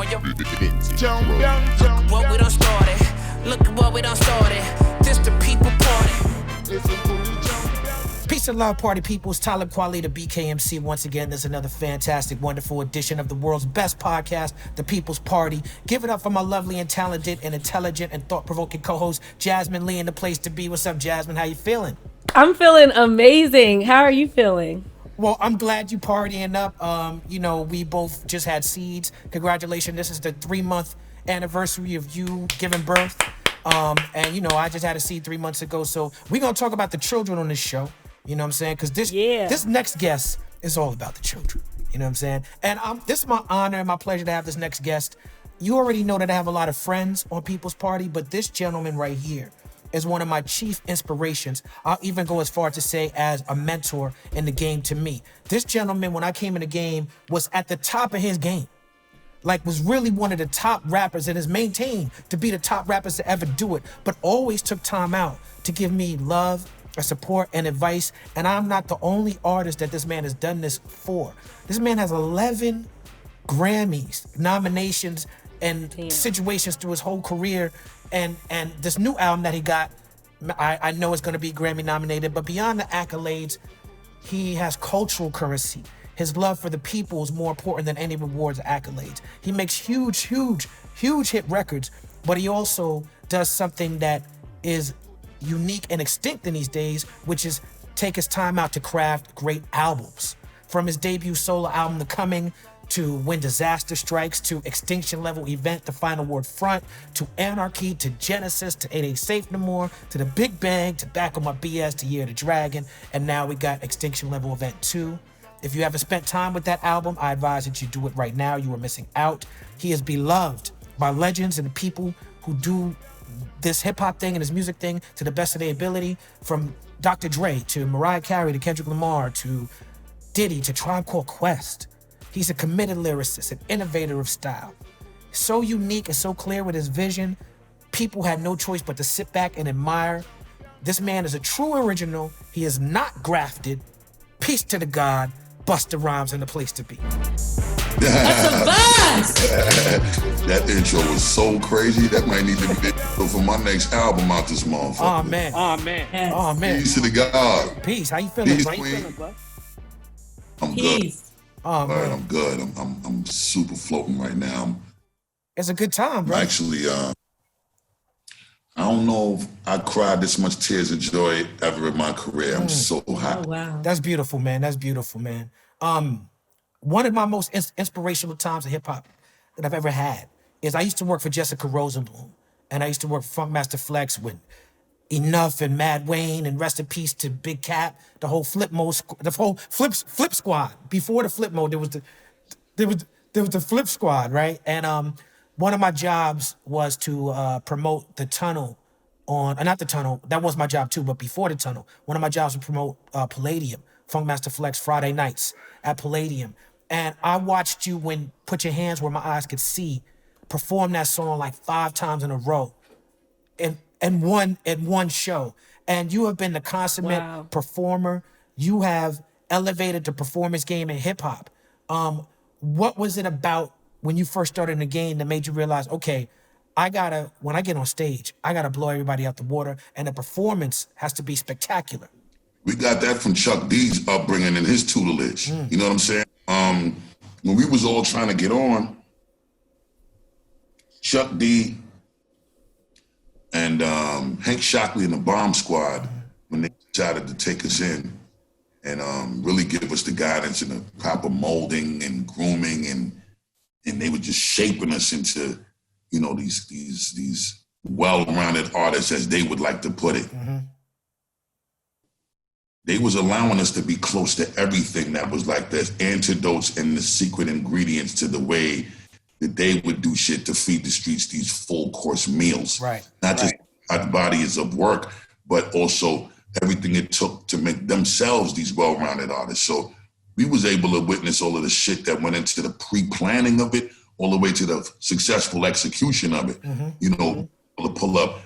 on your what we done started. Look at what we done started. This the people party. Peace and love, party people. It's Talib Kweli, the BKMC. Once again, there's another fantastic, wonderful edition of the world's best podcast, The People's Party. Give it up for my lovely and talented and intelligent and thought-provoking co-host, Jasmin Leigh, in the place to be. What's up, Jasmin? How you feeling? I'm feeling amazing. How are you feeling? Well, I'm glad you partying up. We both just had seeds. Congratulations. This is the 3-month anniversary of you giving birth. I just had a seed 3 months ago. So we're going to talk about the children on this show. You know what I'm saying? Because this next guest is all about the children. You know what I'm saying? And this is my honor and my pleasure to have this next guest. You already know that I have a lot of friends on People's Party, but this gentleman right here is one of my chief inspirations. I'll even go as far to say as a mentor in the game to me. This gentleman, when I came in the game, was at the top of his game. Like, was really one of the top rappers and has maintained to be the top rappers to ever do it, but always took time out to give me love, support, and advice. And I'm not the only artist that this man has done this for. This man has 11 Grammys, nominations, and situations through his whole career. And this new album that he got, I know it's going to be Grammy nominated, but beyond the accolades, he has cultural currency. His love for the people is more important than any rewards or accolades. He makes huge hit records, but he also does something that is unique and extinct in these days, which is take his time out to craft great albums. From his debut solo album, The Coming, to When Disaster Strikes, to Extinction Level Event, The Final Word Front, to Anarchy, to Genesis, to It Ain't Safe No More, to The Big Bang, to Back on My BS, to Year of the Dragon, and now we got Extinction Level Event 2. If you haven't spent time with that album, I advise that you do it right now. You are missing out. He is beloved by legends and the people who do this hip-hop thing and this music thing to the best of their ability, from Dr. Dre to Mariah Carey to Kendrick Lamar to Diddy to Tribe Called Quest. He's a committed lyricist, an innovator of style. So unique and so clear with his vision, people had no choice but to sit back and admire. This man is a true original. He is not grafted. Peace to the God. Busta Rhymes in the place to be. That's a buzz! That intro was so crazy. That might need to be for my next album out this month. Oh man. Yes. Oh man. Peace to the God. Peace. How you feeling, Peace, bro? Queen. I'm Peace. good. Oh man. I'm good. I'm super floating right now. It's a good time, bro. Actually, I don't know if I cried this much tears of joy ever in my career. I'm so happy. Oh, wow. That's beautiful, man. That's beautiful, man. One of my most inspirational times in hip hop that I've ever had is I used to work for Jessica Rosenblum, and I used to work for Funkmaster Flex with Enough and Mad Wayne, and rest in peace to Big Cap, the whole flip flip squad. Before the flip mode, there was the flip squad, right? And one of my jobs was to promote the tunnel not the tunnel, that was my job too, but before the tunnel, one of my jobs was to promote Palladium, Funkmaster Flex Friday nights at Palladium. And I watched you when Put Your Hands Where My Eyes Could See perform that song like 5 times in a row in one show. And you have been the consummate performer. You have elevated the performance game in hip hop. What was it about when you first started in the game that made you realize, okay, when I get on stage, I gotta blow everybody out the water, and the performance has to be spectacular? We got that from Chuck D's upbringing and his tutelage. You know what I'm saying? When we was all trying to get on, Chuck D and Hank Shockley and the Bomb Squad, when they decided to take us in and really give us the guidance and the proper molding and grooming, and they were just shaping us into, these well-rounded artists, as they would like to put it. Mm-hmm. They was allowing us to be close to everything that was like there's antidotes and the secret ingredients to the way that they would do shit to feed the streets these full course meals. Right. Not just hot bodies of work, but also everything it took to make themselves these well-rounded artists. So we was able to witness all of the shit that went into the pre-planning of it, all the way to the successful execution of it. Mm-hmm. To pull up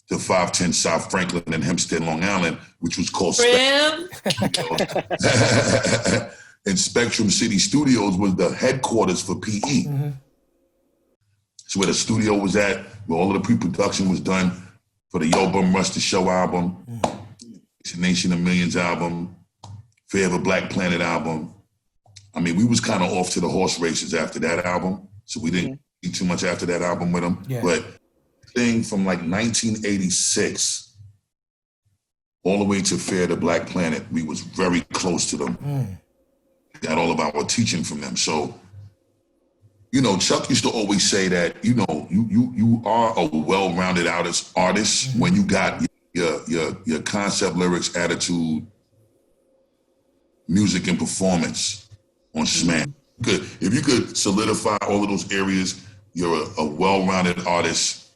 to 510 South Franklin and Hempstead, Long Island, which was called and Spectrum City Studios was the headquarters for PE. Mm-hmm. It's where the studio was at, where all of the pre-production was done for the Yo Bum Rush the Show album, Nation of Millions album, Forever Black Planet album. I mean, we was kind of off to the horse races after that album, so we didn't do too much after that album with them. Yeah. But thing from like 1986 all the way to Fair the Black Planet, we was very close to them. Got all of our teaching from them. So, you know, Chuck used to always say that, you know, you are a well-rounded artist when you got your concept, lyrics, attitude, music, and performance on smash. If you could solidify all of those areas, you're a well-rounded artist.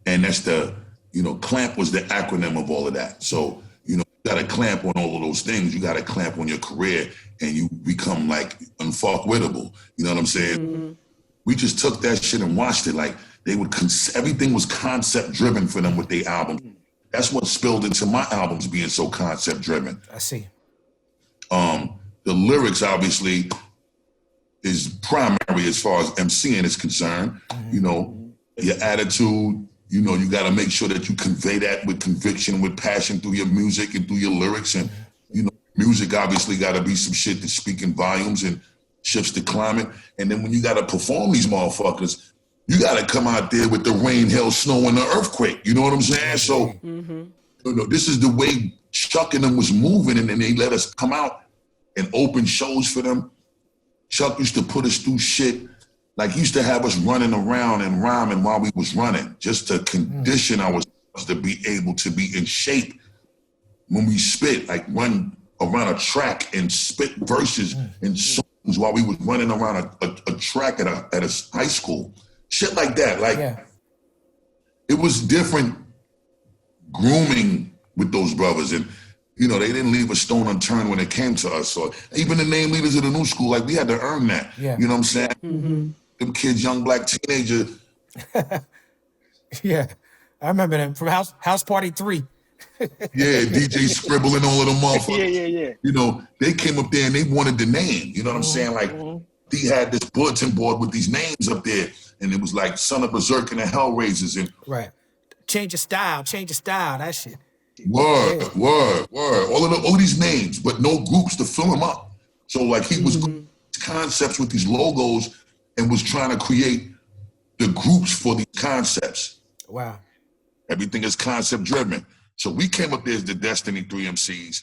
And that's the, you know, CLAMP was the acronym of all of that. So, you know, you got to clamp on all of those things. You got to clamp on your career and you become like unfuckwittable. You know what I'm saying? We just took that shit and watched it. Like they would, everything was concept driven for them with their album. That's what spilled into my albums being so concept driven. I see. The lyrics obviously is primary as far as emceeing is concerned. You know, your attitude, you know, you got to make sure that you convey that with conviction, with passion through your music and through your lyrics. And, you know, music obviously got to be some shit that's speaking volumes and shifts the climate. And then when you got to perform these motherfuckers, you got to come out there with the rain, hail, snow, and the earthquake. You know what I'm saying? So, you know, this is the way Chuck and them was moving, and then they let us come out and open shows for them. Chuck used to put us through shit. Like, he used to have us running around and rhyming while we was running, just to condition ourselves to be able to be in shape when we spit, like run around a track and spit verses and songs while we was running around a track at a high school. Shit like that. Like, it was different grooming with those brothers. And, you know, they didn't leave a stone unturned when it came to us. So even the name leaders of the new school, like, we had to earn that. You know what I'm saying? Them kids, young black teenager. I remember them from House Party 3. DJ Scribbling, all of them motherfuckers. You know, they came up there and they wanted the name. You know what I'm saying? Like, he had this bulletin board with these names up there, and it was like Son of Berserk and the Hellraisers. And change your style, that shit. Word. All of these names, but no groups to fill them up. So, like, he was concepts with these logos and was trying to create the groups for these concepts. Wow. Everything is concept driven. So we came up there as the Destiny 3 MCs.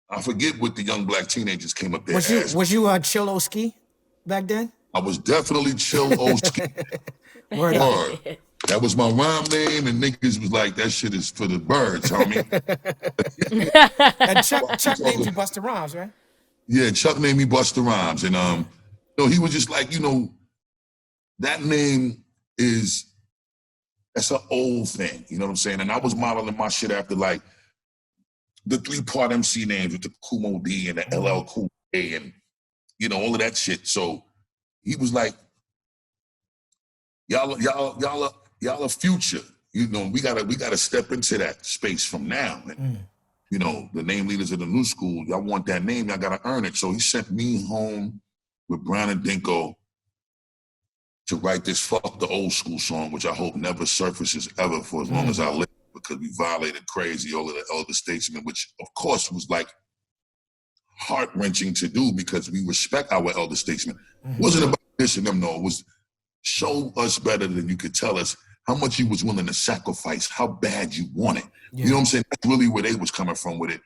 I forget what the young black teenagers came up there as. Was you Chill Oski back then? I was definitely Chill Oski. Word. That was my rhyme name, and niggas was like, that shit is for the birds, homie. And Chuck named you Busta Rhymes, right? Yeah, Chuck named me Busta Rhymes. And you know, he was just like, you know, that name that's an old thing, you know what I'm saying? And I was modeling my shit after, like, the 3-part MC names with the Kumo D and the LL Cool A and, you know, all of that shit. So he was like, y'all are future. You know, we gotta step into that space from now. And, you know, the name leaders of the new school, y'all want that name, y'all gotta earn it. So he sent me home with Brown and Dinco to write this Fuck the Old School song, which I hope never surfaces ever for as long as I live, because we violated crazy all of the elder statesmen, which of course was like heart-wrenching to do because we respect our elder statesmen. It wasn't about this and them, no. It was show us better than you could tell us how much you was willing to sacrifice, how bad you want it. You know what I'm saying? That's really where they was coming from with it.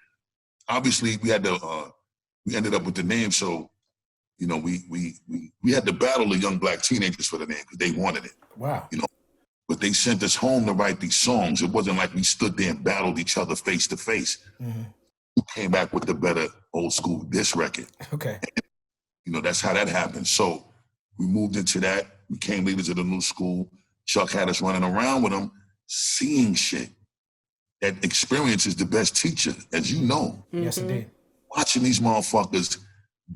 Obviously, we ended up with the name, so, you know, we had to battle the young black teenagers for the name because they wanted it. Wow. You know, but they sent us home to write these songs. It wasn't like we stood there and battled each other face to face. We came back with the better old school diss record. Okay. And, you know, that's how that happened. So we moved into that, became leaders of the new school. Chuck had us running around with him, seeing shit. That experience is the best teacher, as you know. Yes, indeed. Watching these motherfuckers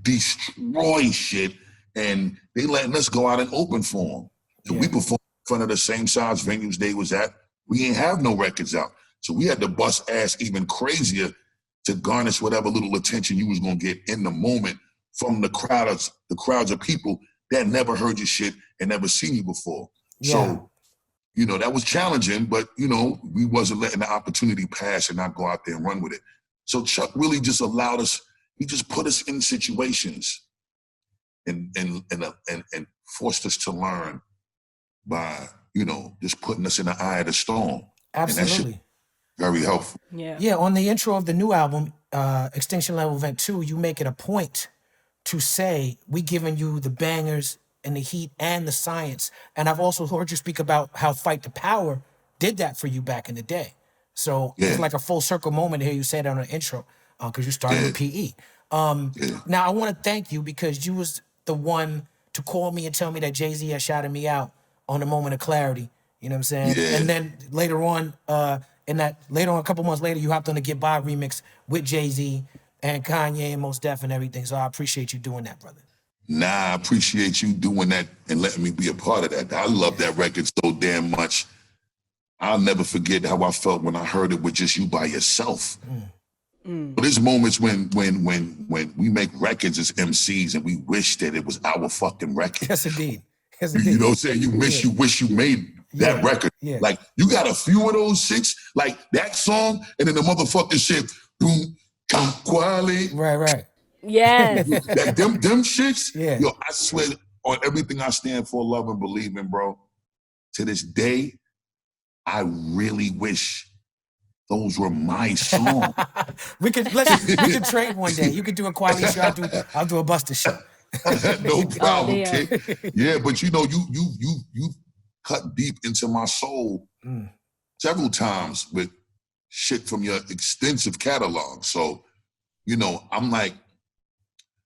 destroy shit, and they letting us go out and open for them. And we performed in front of the same size venues they was at. We ain't have no records out. So we had to bust ass even crazier to garnish whatever little attention you was gonna get in the moment from the crowds of people that never heard your shit and never seen you before. Yeah. So, you know, that was challenging, but, you know, we wasn't letting the opportunity pass and not go out there and run with it. So Chuck really just allowed us, he just put us in situations and forced us to learn by, you know, just putting us in the eye of the storm. Absolutely. And that shit very helpful. Yeah. Yeah, on the intro of the new album, Extinction Level Event 2, you make it a point to say, we giving you the bangers and the heat and the science. And I've also heard you speak about how Fight the Power did that for you back in the day. So it's like a full circle moment here. You said on the intro, because you started with PE. Now I want to thank you because you was the one to call me and tell me that Jay-Z had shouted me out on the Moment of Clarity. You know what I'm saying? Yeah. And then later on, a couple months later, you hopped on the Get By remix with Jay-Z and Kanye and Mos Def and everything. So I appreciate you doing that, brother. Nah, I appreciate you doing that and letting me be a part of that. I love that record so damn much. I'll never forget how I felt when I heard it with just you by yourself. But there's moments when we make records as MCs and we wish that it was our fucking record. Yes, indeed. Yes, You indeed. know what I'm saying? You wish you made that record. Yeah. Like, you got a few of those shits, like that song, and then the motherfucking shit, boom, Kweli. Right. Yes. Them shits, Yeah. yo, I swear on everything I stand for, love, and believe in, bro. To this day, I really wish those were my songs. we could trade one day. You could do a Kweli show. I'll do a Busta show. No problem, Yeah. kid. Yeah, but you know, you cut deep into my soul several times with shit from your extensive catalog. So, you know, I'm like,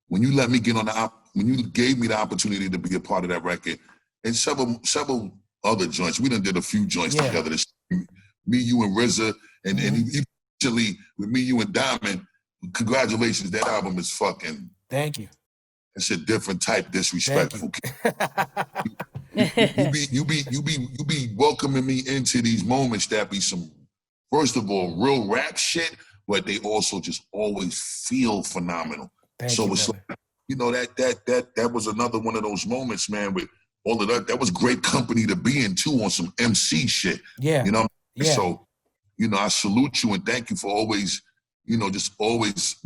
when you let me get on when you gave me the opportunity to be a part of that record, and several other joints, we done did a few joints together. Me, you, and RZA, and eventually with me, you, and Diamond. Congratulations, that album is fucking. Thank you. It's a different type disrespectful. you be welcoming me into these moments that be some, first of all, real rap shit, but they also just always feel phenomenal. Thank so you, it's brother. like, you know, that was another one of those moments, man, with all of that. That was great company to be in too on some MC shit. Yeah. You know? Yeah. So, you know, I salute you and thank you for always, you know, just always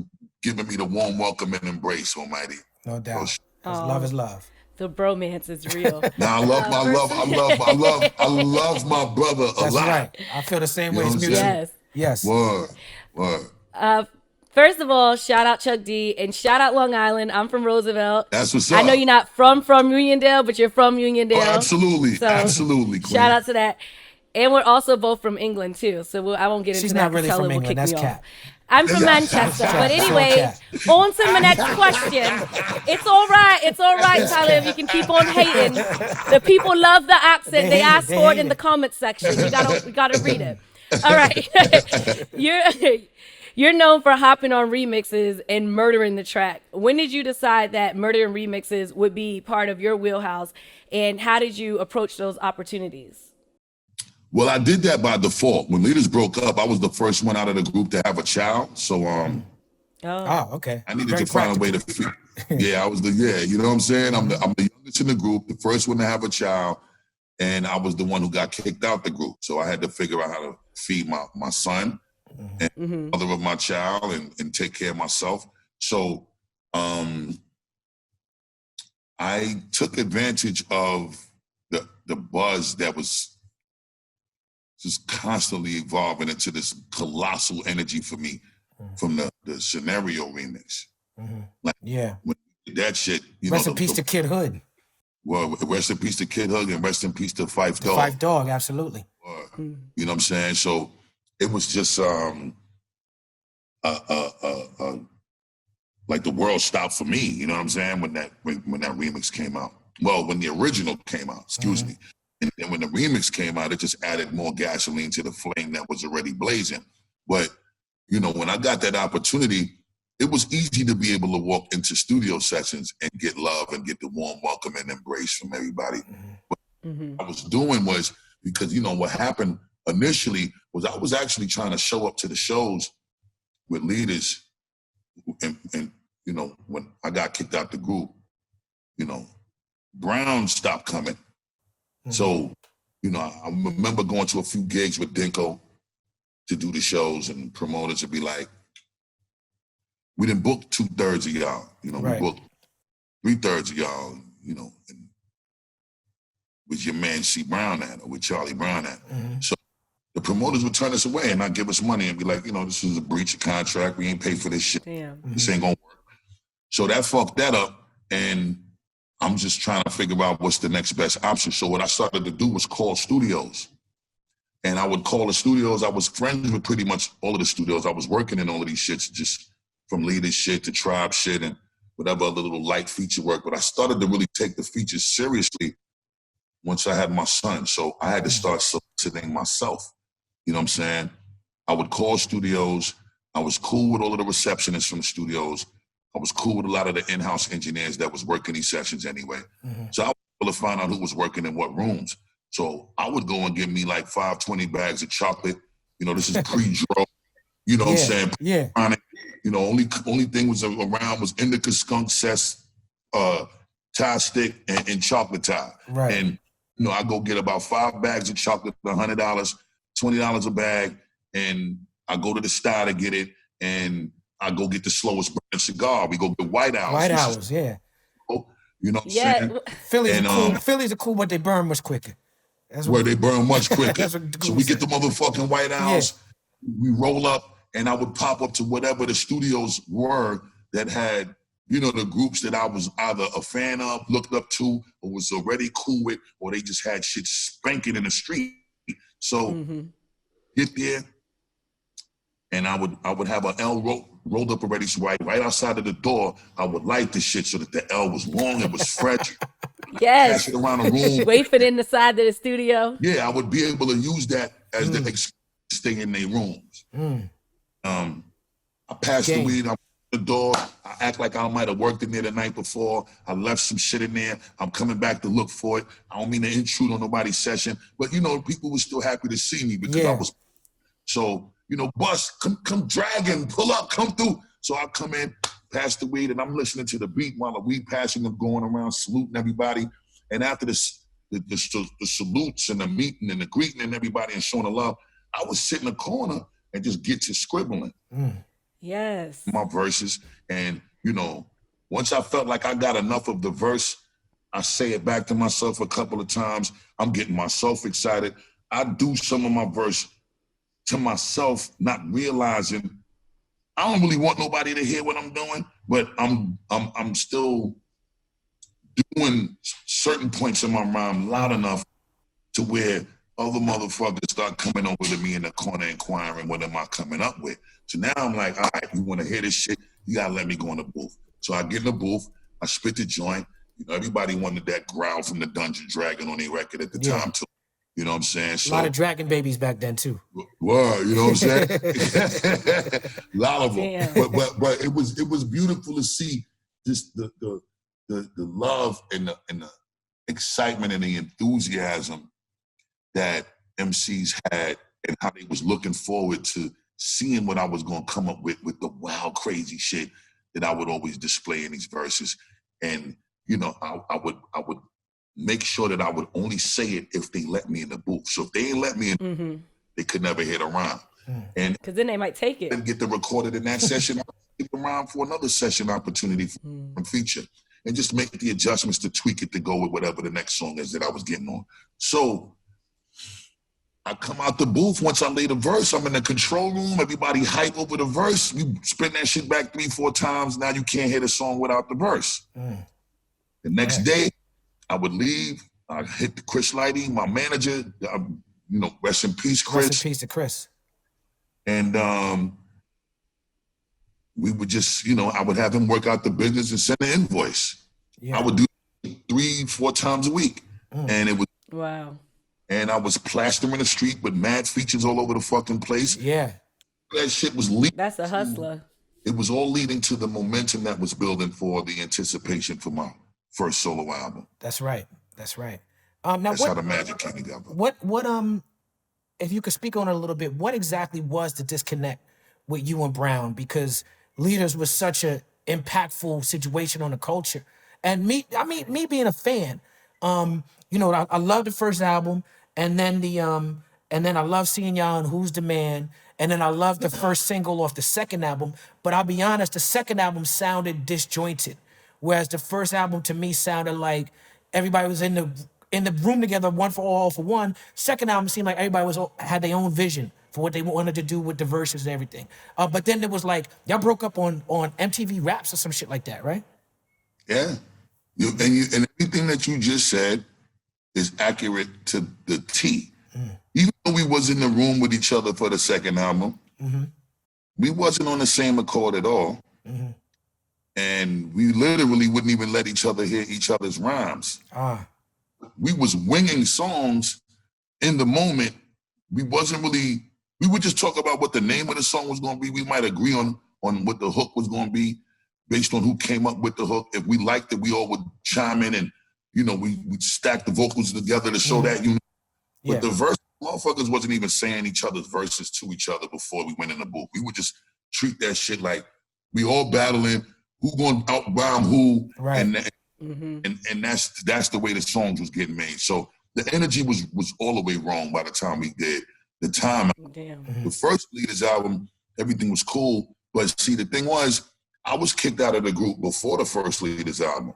giving me the warm welcome and embrace, Almighty. No doubt. Love is love. The bromance is real. Now I love I love my brother a That's lot. right. I feel the same You way. know It's what I'm mutual. saying? Yes. Word. First of all, shout out Chuck D and shout out Long Island. I'm from Roosevelt. That's what's up. I know you're not from Uniondale, but you're from Uniondale. Oh, absolutely. So, absolutely. Queen. Shout out to that. And we're also both from England too, so I won't get into She's that. not really Teller from will England. kick That's me Cat. off. I'm from Manchester. But anyway, Cat. on to my next question. It's all right, Talib. You can keep on hating. The people love the accent. They asked for it in the comment section. You gotta read it. All right. You're known for hopping on remixes and murdering the track. When did you decide that murdering remixes would be part of your wheelhouse, and how did you approach those opportunities? Well, I did that by default. When Leaders broke up, I was the first one out of the group to have a child. So okay. I needed Very to find a way to feed. Yeah, you know what I'm saying? I'm the youngest in the group, the first one to have a child, and I was the one who got kicked out the group. So I had to figure out how to feed my son and mother of my child and take care of myself. So I took advantage of the buzz that was just constantly evolving into this colossal energy for me from the Scenario remix. Like, when that shit, Rest in peace to Kid Hood. Well, rest in peace to Kid Hood and rest in peace to Phife Dawg. Phife Dawg, absolutely. You know what I'm saying? So it was just like the world stopped for me. You know what I'm saying? When that remix came out. Well, when the original came out, excuse me. And then when the remix came out, it just added more gasoline to the flame that was already blazing. But, you know, when I got that opportunity, it was easy to be able to walk into studio sessions and get love and get the warm welcome and embrace from everybody. What I was doing was, because, you know, what happened initially was I was actually trying to show up to the shows with Leaders. And you know, when I got kicked out the group, you know, Brown stopped coming. So, you know, I remember going to a few gigs with Dinco to do the shows, and promoters would be like, we didn't book 2/3 of y'all. You know, we booked 3/3 of y'all, you know, and with your man C Brown at, or with Charlie Brown at. So the promoters would turn us away and not give us money and be like, you know, this is a breach of contract. We ain't paid for this shit. This ain't gonna work. So that fucked that up, and I'm just trying to figure out what's the next best option. So what I started to do was call studios. And I would call the studios. I was friends with pretty much all of the studios. I was working in all of these shits, just from Leader shit to Tribe shit and whatever other little light feature work. But I started to really take the features seriously once I had my son. So I had to start soliciting myself. You know what I'm saying? I would call studios. I was cool with all of the receptionists from the studios. I was cool with a lot of the in-house engineers that was working these sessions anyway. So I was able to find out who was working in what rooms. So I would go and give me like 520 bags of chocolate. You know, this is pre-dro. You know what I'm saying? Yeah. You know, only thing was around was indica, skunk, cess, tie stick, and chocolate tie. Right. And, you know, I go get about 5 bags of chocolate for $100, $20 a bag, and I go to the store to get it, and I go get the slowest burning cigar. We go get White Owls. White Owls, yeah. You know what I'm saying? Phillies are cool, but they burn much quicker. That's where they burn much quicker. So we get the motherfucking White Owls, we roll up, and I would pop up to whatever the studios were that had, you know, the groups that I was either a fan of, looked up to, or was already cool with, or they just had shit spanking in the street. So get there, and I would have an L rolled up already, so right outside of the door, I would light the shit so that the L was long, it was fresh. Yes. Pass it around the room. Wait in the side of the studio. Yeah, I would be able to use that as the excuse to stay in their rooms. I passed the weed, I'm at the door, I act like I might have worked in there the night before, I left some shit in there, I'm coming back to look for it. I don't mean to intrude on nobody's session, but you know, people were still happy to see me because I was, so, you know, Bus, come dragging, pull up, come through. So I come in, pass the weed, and I'm listening to the beat while the weed passing them going around, saluting everybody. And after this, the salutes and the meeting and the greeting and everybody and showing the love, I would sit in the corner and just get to scribbling. Yes. My verses. And, you know, once I felt like I got enough of the verse, I say it back to myself a couple of times. I'm getting myself excited. I do some of my verse to myself, not realizing I don't really want nobody to hear what I'm doing, but I'm still doing certain points in my rhyme loud enough to where other motherfuckers start coming over to me in the corner inquiring what am I coming up with. So now I'm like, all right, you want to hear this shit? You gotta let me go in the booth. So I get in the booth, I spit the joint. You know, everybody wanted that growl from the Dungeon Dragon on their record at the time too. You know what I'm saying? So, a lot of dragon babies back then too. Word, you know what I'm saying? A lot of them. But it was beautiful to see just the love and the excitement and the enthusiasm that MCs had, and how they was looking forward to seeing what I was gonna come up with the wild, crazy shit that I would always display in these verses. And you know, I would make sure that I would only say it if they let me in the booth. So if they ain't let me in, they could never hit a rhyme. And because then they might take it and get the recorded in that session, keep the rhyme for another session opportunity for feature, and just make the adjustments to tweak it to go with whatever the next song is that I was getting on. So I come out the booth, once I lay the verse, I'm in the control room, everybody hype over the verse, you spin that shit back 3-4 times, now you can't hear the song without the verse. The next day, I would leave, I hit Chris Lighty, my manager, you know, rest in peace, Chris. Rest in peace to Chris. And we would just, you know, I would have him work out the business and send an invoice. I would do 3-4 times a week. And it was, wow. And I was plastering the street with mad features all over the fucking place. Yeah. That shit was leading. That's a hustler. It was all leading to the momentum that was building for the anticipation for my first solo album. That's right. That's right. Now that's how the magic came together. What if you could speak on it a little bit, what exactly was the disconnect with you and Brown? Because Leaders was such a impactful situation on the culture. And me being a fan, you know, I love the first album, and then I love seeing y'all on Who's the Man, and then I love the first single off the second album. But I'll be honest, the second album sounded disjointed, whereas the first album to me sounded like everybody was in the room together, one for all for one. Second album seemed like everybody had their own vision for what they wanted to do with the verses and everything. But then it was like y'all broke up on MTV Raps or some shit like that, right? Yeah. And everything that you just said is accurate to the T. Even though we was in the room with each other for the second album, we wasn't on the same accord at all. And we literally wouldn't even let each other hear each other's rhymes. We was winging songs in the moment. We would just talk about what the name of the song was going to be. We might agree on what the hook was going to be based on who came up with the hook. If we liked it, we all would chime in and, you know, we'd stack the vocals together to show that, you know. But the verse, motherfuckers wasn't even saying each other's verses to each other before we went in the booth. We would just treat that shit like we all battling, who going to out-rhyme who, and that's the way the songs was getting made. So the energy was all the way wrong by the time we did the time. The first Leaders album, everything was cool. But see, the thing was, I was kicked out of the group before the first Leaders album,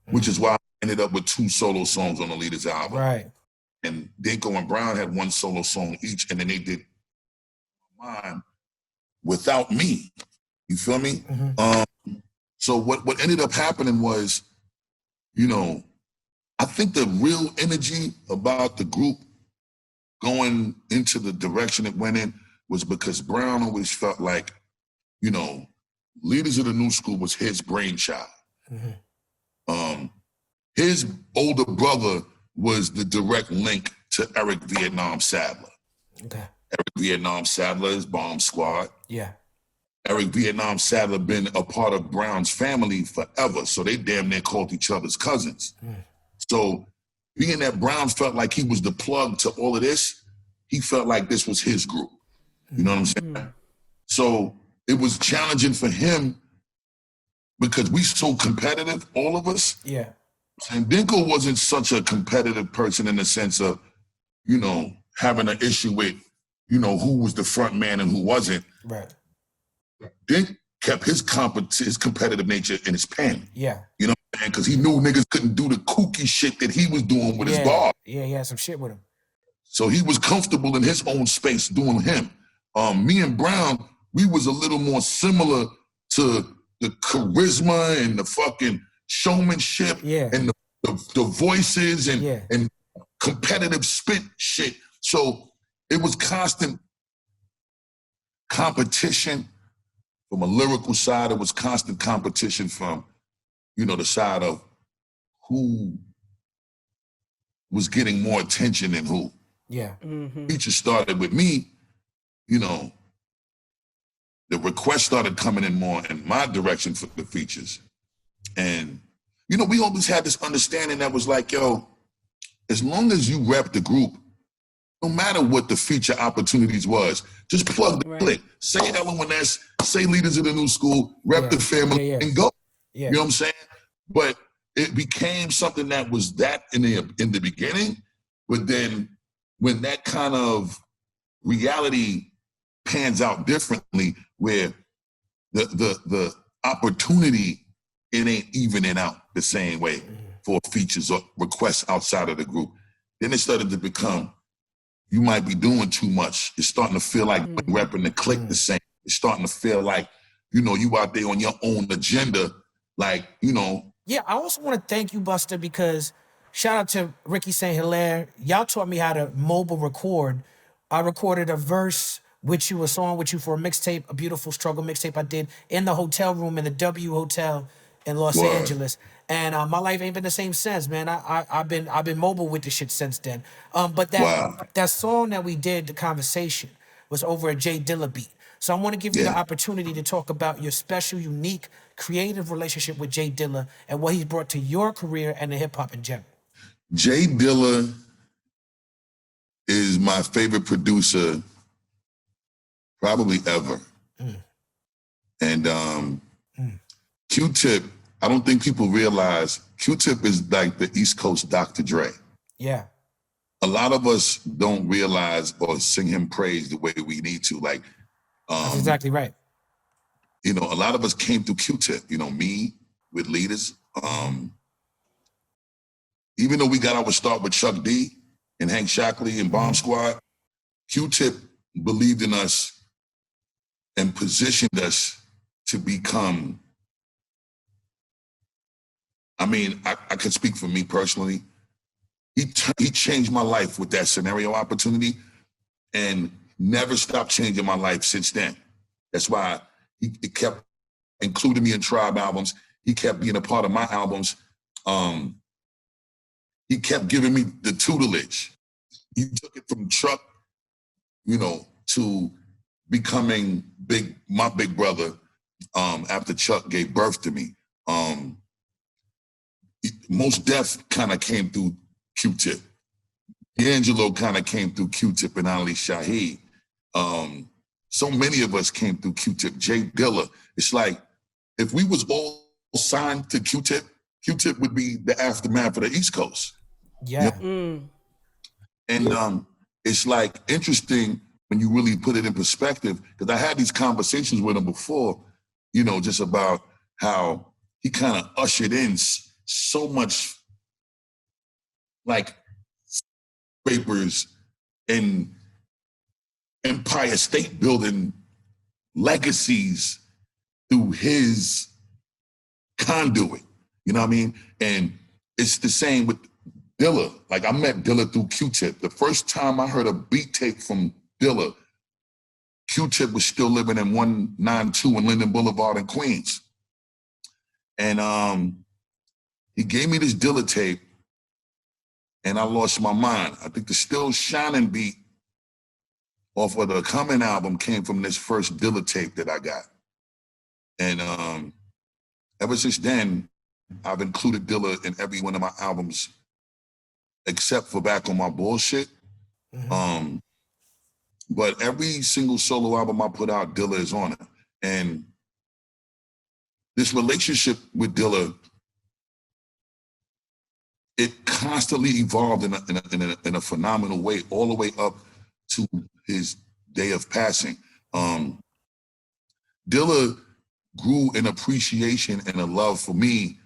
which is why I ended up with 2 solo songs on the Leaders album. Right. And Dinco and Brown had 1 solo song each, and then they did mine without me. You feel me? So what ended up happening was, you know, I think the real energy about the group going into the direction it went in was because Brown always felt like, you know, Leaders of the New School was his brainchild. His older brother was the direct link to Eric Vietnam Sadler. Eric Vietnam Sadler is Bomb Squad. Eric Vietnam Sadler been a part of Brown's family forever, so they damn near called each other's cousins. So being that Brown felt like he was the plug to all of this, he felt like this was his group. You know what I'm saying? So it was challenging for him because we so competitive, all of us. And Dinko wasn't such a competitive person in the sense of, you know, having an issue with, you know, who was the front man and who wasn't. Dink kept his competitive nature in his pen. You know what I'm saying? Because he knew niggas couldn't do the kooky shit that he was doing with his bar. He had some shit with him. So he was comfortable in his own space doing him. Me and Brown, we was a little more similar to the charisma and the fucking showmanship and the voices and competitive spit shit. So it was constant competition from a lyrical side. It was constant competition from, you know, the side of who was getting more attention than who. Features started with me, you know, the requests started coming in more in my direction for the features. And, you know, we always had this understanding that was like, yo, as long as you rep the group, no matter what the feature opportunities was, just plug the click. Say LONS, say Leaders of the New School, rep the family, and go. You know what I'm saying? But it became something that was that in the beginning, but then when that kind of reality pans out differently, where the opportunity, it ain't evening out the same way for features or requests outside of the group. Then it started to become, you might be doing too much. It's starting to feel like repping the click the same. It's starting to feel like, you know, you out there on your own agenda, like, you know. Yeah, I also want to thank you, Busta, because shout out to Ricky St. Hilaire. Y'all taught me how to mobile record. I recorded a verse with you, a song with you for a mixtape, a beautiful struggle mixtape I did in the hotel room in the W Hotel in Los Angeles. And my life ain't been the same since, man. I've been mobile with the shit since then. But that song that we did, The Conversation, was over a J Dilla beat. So I want to give you the opportunity to talk about your special, unique, creative relationship with J Dilla and what he's brought to your career and the hip hop in general. J Dilla is my favorite producer probably ever. And Q-Tip I don't think people realize Q-Tip is like the East Coast Dr. Dre. Yeah. A lot of us don't realize or sing him praise the way we need to. Like, That's exactly right. you know, a lot of us came through Q-Tip, you know, me with leaders. Even though we got our start with Chuck D and Hank Shockley and Bomb Squad, Q-Tip believed in us and positioned us to become, I mean, I could speak for me personally. He changed my life with that scenario opportunity and never stopped changing my life since then. That's why he kept including me in Tribe albums. He kept being a part of my albums. He kept giving me the tutelage. He took it from Chuck, you know, to becoming my big brother after Chuck gave birth to me. Most Def kind of came through Q-Tip. D'Angelo kind of came through Q-Tip and Ali Shaheed. So many of us came through Q-Tip. J Dilla. It's like, if we was all signed to Q-Tip, Q-Tip would be the aftermath of the East Coast. Yeah. And it's like interesting when you really put it in perspective, because I had these conversations with him before, you know, just about how he kind of ushered in so much like scrapers and Empire State Building legacies through his conduit. You know what I mean? And it's the same with Dilla. Like, I met Dilla through Q-Tip. The first time I heard a beat tape from Dilla, Q-Tip was still living in 192 in Linden Boulevard in Queens. And he gave me this Dilla tape, and I lost my mind. I think the Still Shining beat off of the Coming album came from this first Dilla tape that I got. And ever since then, I've included Dilla in every one of my albums, except for Back on My Bullshit. But every single solo album I put out, Dilla is on it. And this relationship with Dilla, it constantly evolved in a phenomenal way, all the way up to his day of passing. Dilla grew an appreciation and a love for me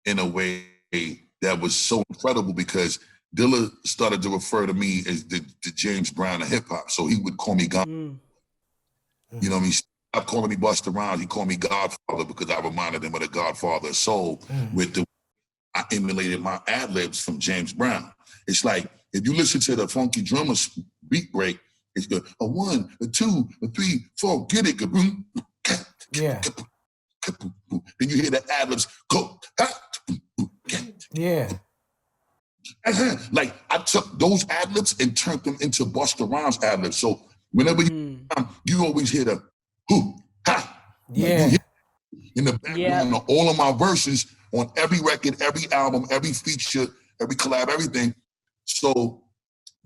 in a way that was so incredible, because Dilla started to refer to me as the James Brown of hip hop. So he would call me God. You know what I mean? He stopped calling me Busta Rhymes. He called me Godfather because I reminded him of the Godfather of Soul with the, I emulated my ad-libs from James Brown. It's like, if you listen to the Funky Drummers beat break, it's good. A 1, a 2, a 3, 4, get it, kaboom. Yeah. Then you hear the ad-libs go. Yeah. Like, I took those ad-libs and turned them into Busta Rhymes ad-libs. So whenever you always hear the hoo, ha. Yeah. Like, in the background of all of my verses on every record, every album, every feature, every collab, everything. So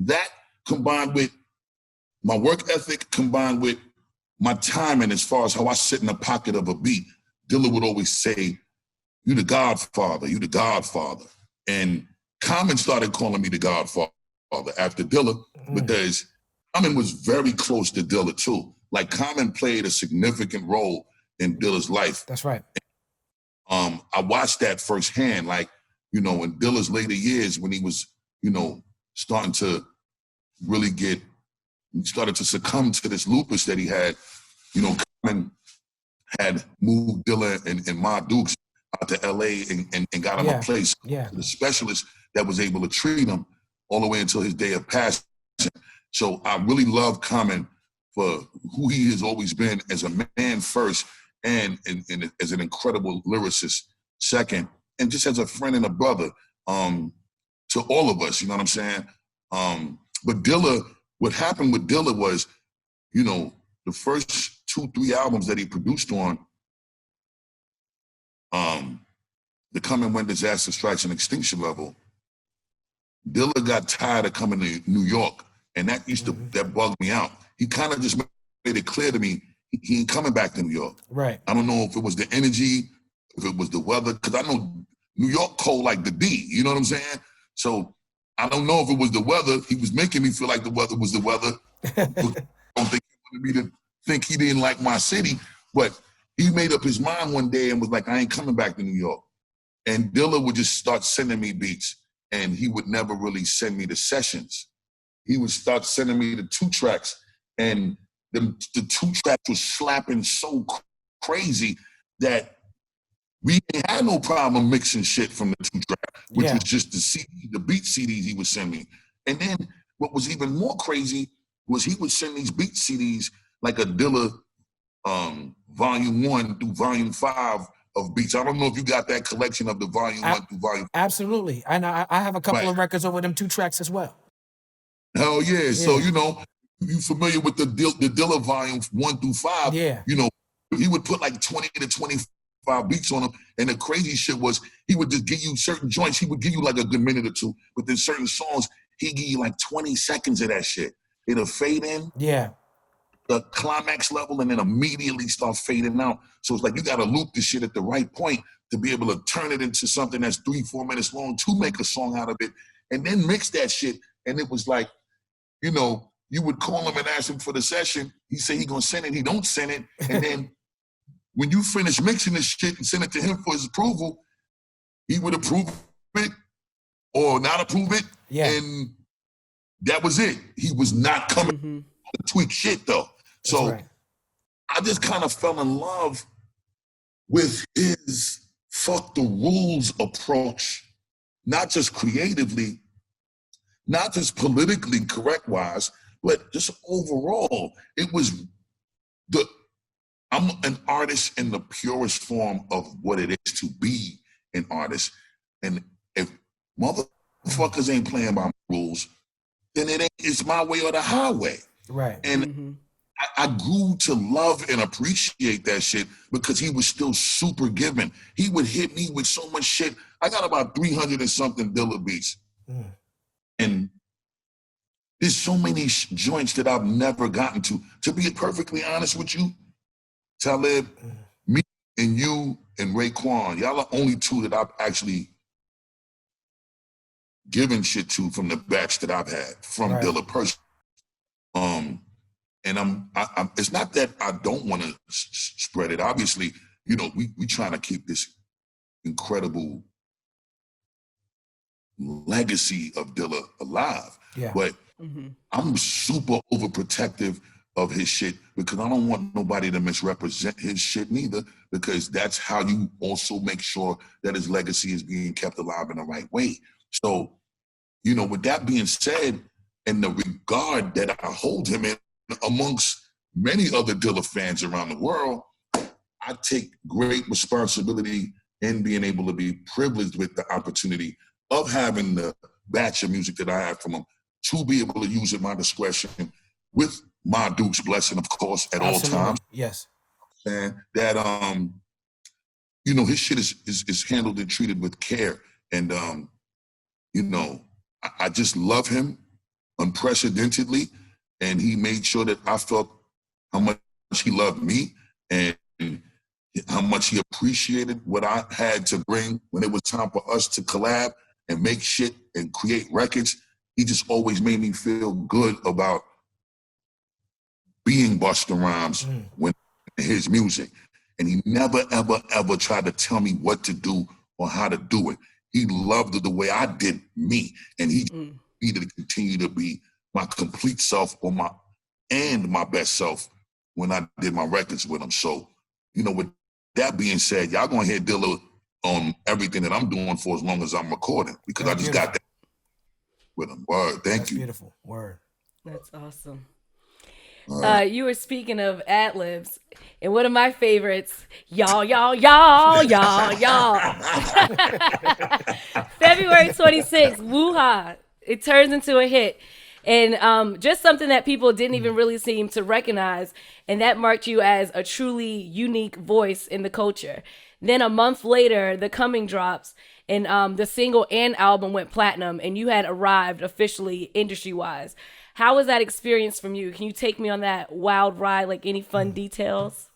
that combined with my work ethic, combined with my timing as far as how I sit in the pocket of a beat, Dilla would always say, "You the Godfather, you the Godfather." And Common started calling me the Godfather after Dilla, because Common was very close to Dilla too. Like, Common played a significant role in Dilla's life. That's right. I watched that firsthand, like, you know, in Dilla's later years when he was, you know, starting to really started to succumb to this lupus that he had. You know, Common had moved Dilla and Ma Dukes out to LA and got him a place. The specialist that was able to treat him all the way until his day of passing. So I really love Common for who he has always been as a man first, and as an incredible lyricist second, and just as a friend and a brother to all of us, you know what I'm saying? But Dilla, what happened with Dilla was, you know, the first 2-3 albums that he produced on, The Coming When Disaster Strikes an Extinction Level, Dilla got tired of coming to New York, and that bugged me out. He kind of just made it clear to me he ain't coming back to New York. Right. I don't know if it was the energy if it was the weather, because I know New York cold like the D, you know what I'm saying? So I don't know if it was the weather. He was making me feel like the weather was the weather. I don't think he wanted me to think he didn't like my city, but he made up his mind one day and was like, I ain't coming back to New York. And Dilla would just start sending me beats, and he would never really send me the sessions. He would start sending me the 2 tracks, and the 2 tracks was slapping so crazy that we ain't had no problem mixing shit from the 2 tracks, which was just the beat CDs he would send me. And then what was even more crazy was he would send these beat CDs like a Dilla volume 1 through volume 5 of beats. I don't know if you got that collection of the volume 1 through volume 5. Absolutely. And I have a couple of records over them 2 tracks as well. Hell yeah. So, you know, you familiar with the Dilla volume 1 through 5. Yeah. You know, he would put like 20 to 25 beats on them. And the crazy shit was he would just give you certain joints. He would give you like a good minute or two. But then certain songs, he'd give you like 20 seconds of that shit. It'll fade in. Yeah. The climax level and then immediately start fading out. So it's like you got to loop this shit at the right point to be able to turn it into something that's 3-4 minutes long to make a song out of it and then mix that shit. And it was like, you know, you would call him and ask him for the session. He say he gonna send it, he don't send it. And then when you finish mixing this shit and send it to him for his approval, he would approve it or not approve it. Yeah. And that was it. He was not coming to tweak shit though. So I just kind of fell in love with his fuck the rules approach, not just creatively, not just politically correct wise, but just overall. It was I'm an artist in the purest form of what it is to be an artist. And if motherfuckers ain't playing by my rules, then it's my way or the highway. Right. And I grew to love and appreciate that shit because he was still super giving. He would hit me with so much shit. I got about 300 and something Dilla beats. And there's so many joints that I've never gotten to. To be perfectly honest with you, Talib, me and you and Raekwon, y'all are only 2 that I've actually given shit to from the batch that I've had from Dilla personally. And I'm it's not that I don't want to spread it. Obviously, you know, we trying to keep this incredible legacy of Dilla alive. Yeah. But I'm super overprotective of his shit because I don't want nobody to misrepresent his shit neither, because that's how you also make sure that his legacy is being kept alive in the right way. So, you know, with that being said, and the regard that I hold him in amongst many other Dilla fans around the world, I take great responsibility in being able to be privileged with the opportunity of having the batch of music that I have from him to be able to use at my discretion with my Duke's blessing, of course, at all times. Yes. And that, you know, his shit is handled and treated with care. And, you know, I just love him unprecedentedly. And he made sure that I felt how much he loved me and how much he appreciated what I had to bring when it was time for us to collab and make shit and create records. He just always made me feel good about being Busta Rhymes when his music. And he never, ever, ever tried to tell me what to do or how to do it. He loved the way I did me. And he needed to continue to be my complete self or my best self when I did my records with him. So, you know, with that being said, y'all gonna hear Dilla on everything that I'm doing for as long as I'm recording, because I just got that with him. Word, thank you. Beautiful. Word. That's awesome. You were speaking of ad-libs, and one of my favorites, y'all. February 26th, Woo Hah. It turns into a hit. And just something that people didn't even really seem to recognize, and that marked you as a truly unique voice in the culture. Then a month later, The Coming drops, and the single and album went platinum, and you had arrived officially industry-wise. How was that experience from you? Can you take me on that wild ride, like any fun details?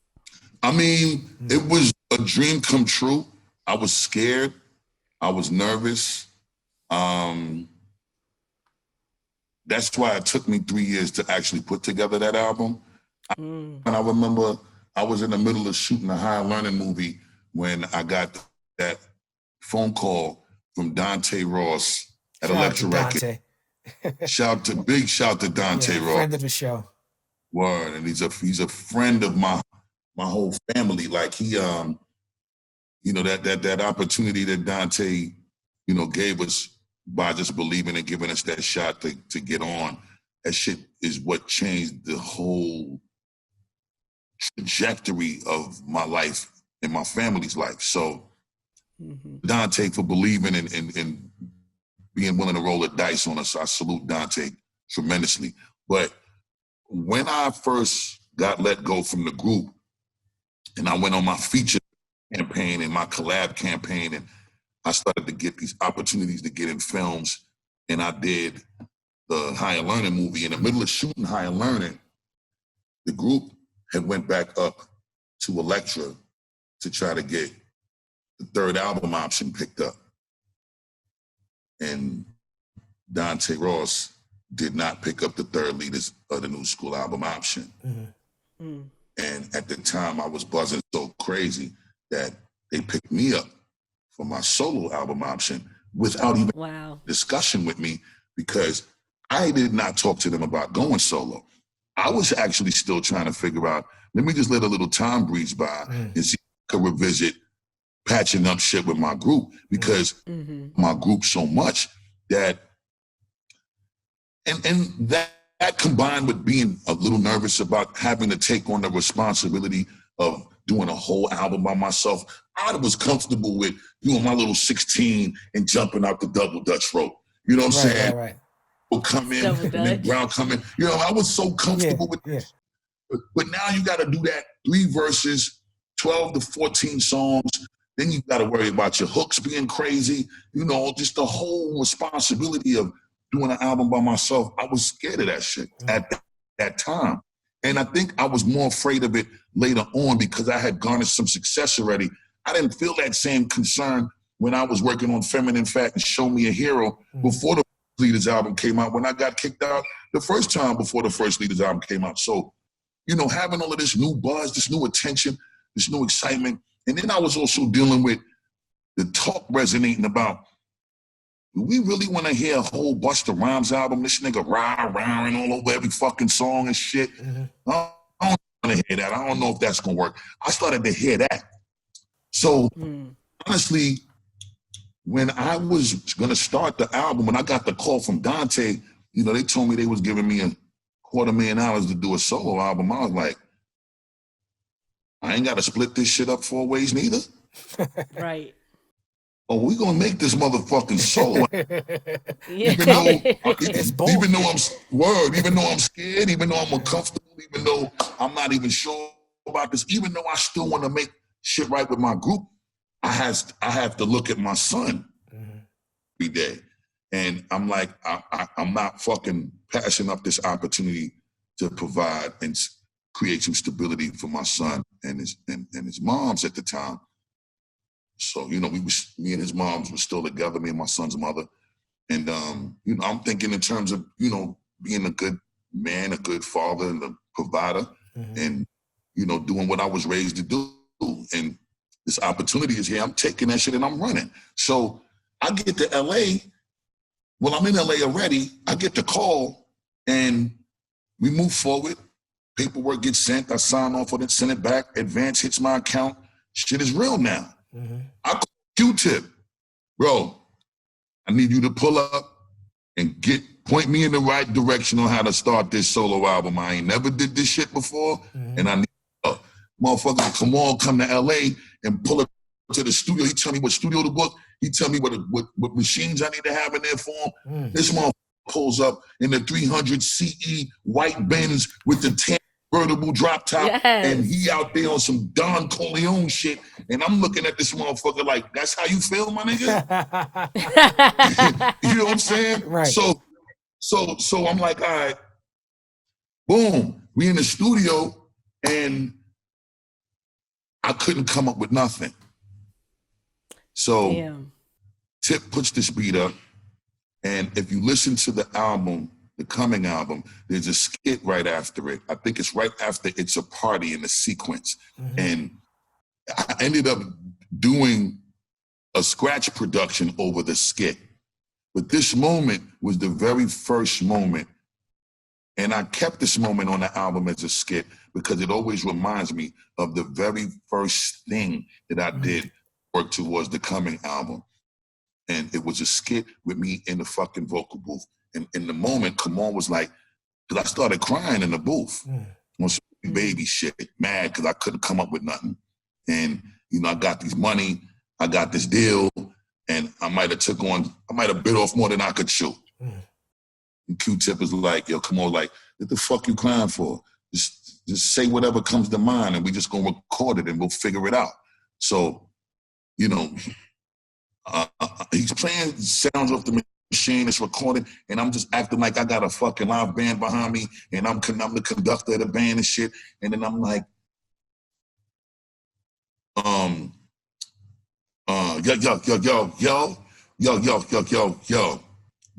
I mean, it was a dream come true. I was scared. I was nervous. That's why it took me 3 years to actually put together that album. And I remember I was in the middle of shooting a higher learning movie when I got that phone call from Dante Ross at Elektra Records. Big shout to Dante Ross. Friend of the show. Word, and he's a friend of my whole family. Like he, you know, that opportunity that Dante, you know, gave us by just believing and giving us that shot to get on. That shit is what changed the whole trajectory of my life and my family's life. So Dante for believing and being willing to roll the dice on us, I salute Dante tremendously. But when I first got let go from the group and I went on my feature campaign and my collab campaign, and I started to get these opportunities to get in films, and I did the Higher Learning movie. In the middle of shooting Higher Learning, the group had went back up to Elektra to try to get the third album option picked up. And Dante Ross did not pick up the third lead of the New School album option. And at the time I was buzzing so crazy that they picked me up for my solo album option without even discussion with me, because I did not talk to them about going solo. I was actually still trying to figure out, let me just let a little time breeze by and see if I could revisit patching up shit with my group, because my group so much that, and that combined with being a little nervous about having to take on the responsibility of doing a whole album by myself, I was comfortable with doing my little 16 and jumping out the double Dutch rope. You know what I'm saying? Right. Will come in, and then Brown come in. You know, I was so comfortable with this. But now you got to do that 3 verses, 12 to 14 songs. Then you got to worry about your hooks being crazy. You know, just the whole responsibility of doing an album by myself. I was scared of that shit at that time. And I think I was more afraid of it later on because I had garnered some success already. I didn't feel that same concern when I was working on Feminine Fat and Show Me a Hero before the Leaders album came out, when I got kicked out the first time before the first Leaders album came out. So, you know, having all of this new buzz, this new attention, this new excitement. And then I was also dealing with the talk resonating about, do we really want to hear a whole Busta Rhymes album? This nigga rah-rahing all over every fucking song and shit. I don't want to hear that. I don't know if that's going to work. I started to hear that. So, honestly, when I was going to start the album, when I got the call from Dante, you know, they told me they was giving me $250,000 to do a solo album. I was like, I ain't got to split this shit up 4 ways neither. Right. Oh, we gonna make this motherfucking solo. Even though I'm scared, even though I'm uncomfortable, even though I'm not even sure about this, even though I still want to make shit right with my group, I have to look at my son every day. And I'm like, I'm not fucking passing up this opportunity to provide and create some stability for my son and his moms at the time. So, you know, me and his moms were still together, me and my son's mother. And, you know, I'm thinking in terms of, you know, being a good man, a good father, and a provider, and, you know, doing what I was raised to do. And this opportunity is here. I'm taking that shit and I'm running. So I get to LA. Well, I'm in LA already. I get the call and we move forward. Paperwork gets sent. I sign off on it, send it back. Advance hits my account. Shit is real now. I call Q-Tip. Bro, I need you to pull up and point me in the right direction on how to start this solo album. I ain't never did this shit before, and I need motherfuckers come to LA and pull up to the studio. He tell me what studio to book. He tell me what machines I need to have in there for him. This motherfucker pulls up in the 300 CE white Benz with the 10 convertible drop top, and he out there on some Don Corleone shit, and I'm looking at this motherfucker like, that's how you feel, my nigga? You know what I'm saying? Right. So I'm like, all right, boom, we in the studio, and I couldn't come up with nothing. So Damn. Tip puts this beat up, and if you listen to the album, the coming album, there's a skit right after it. I think it's right after It's a Party in the sequence. And I ended up doing a scratch production over the skit. But this moment was the very first moment. And I kept this moment on the album as a skit because it always reminds me of the very first thing that I did work towards the coming album. And it was a skit with me in the fucking vocal booth. And in the moment, Kamal was like, because I started crying in the booth on some baby shit, mad because I couldn't come up with nothing. And, you know, I got this money, I got this deal, and I might have bit off more than I could chew. And Q-Tip was like, yo, come on, like, what the fuck you crying for? Just say whatever comes to mind and we just gonna record it and we'll figure it out. So, you know, he's playing sounds off the machine, it's recorded, and I'm just acting like I got a fucking live band behind me and I'm the conductor of the band and shit. And then I'm like, yo.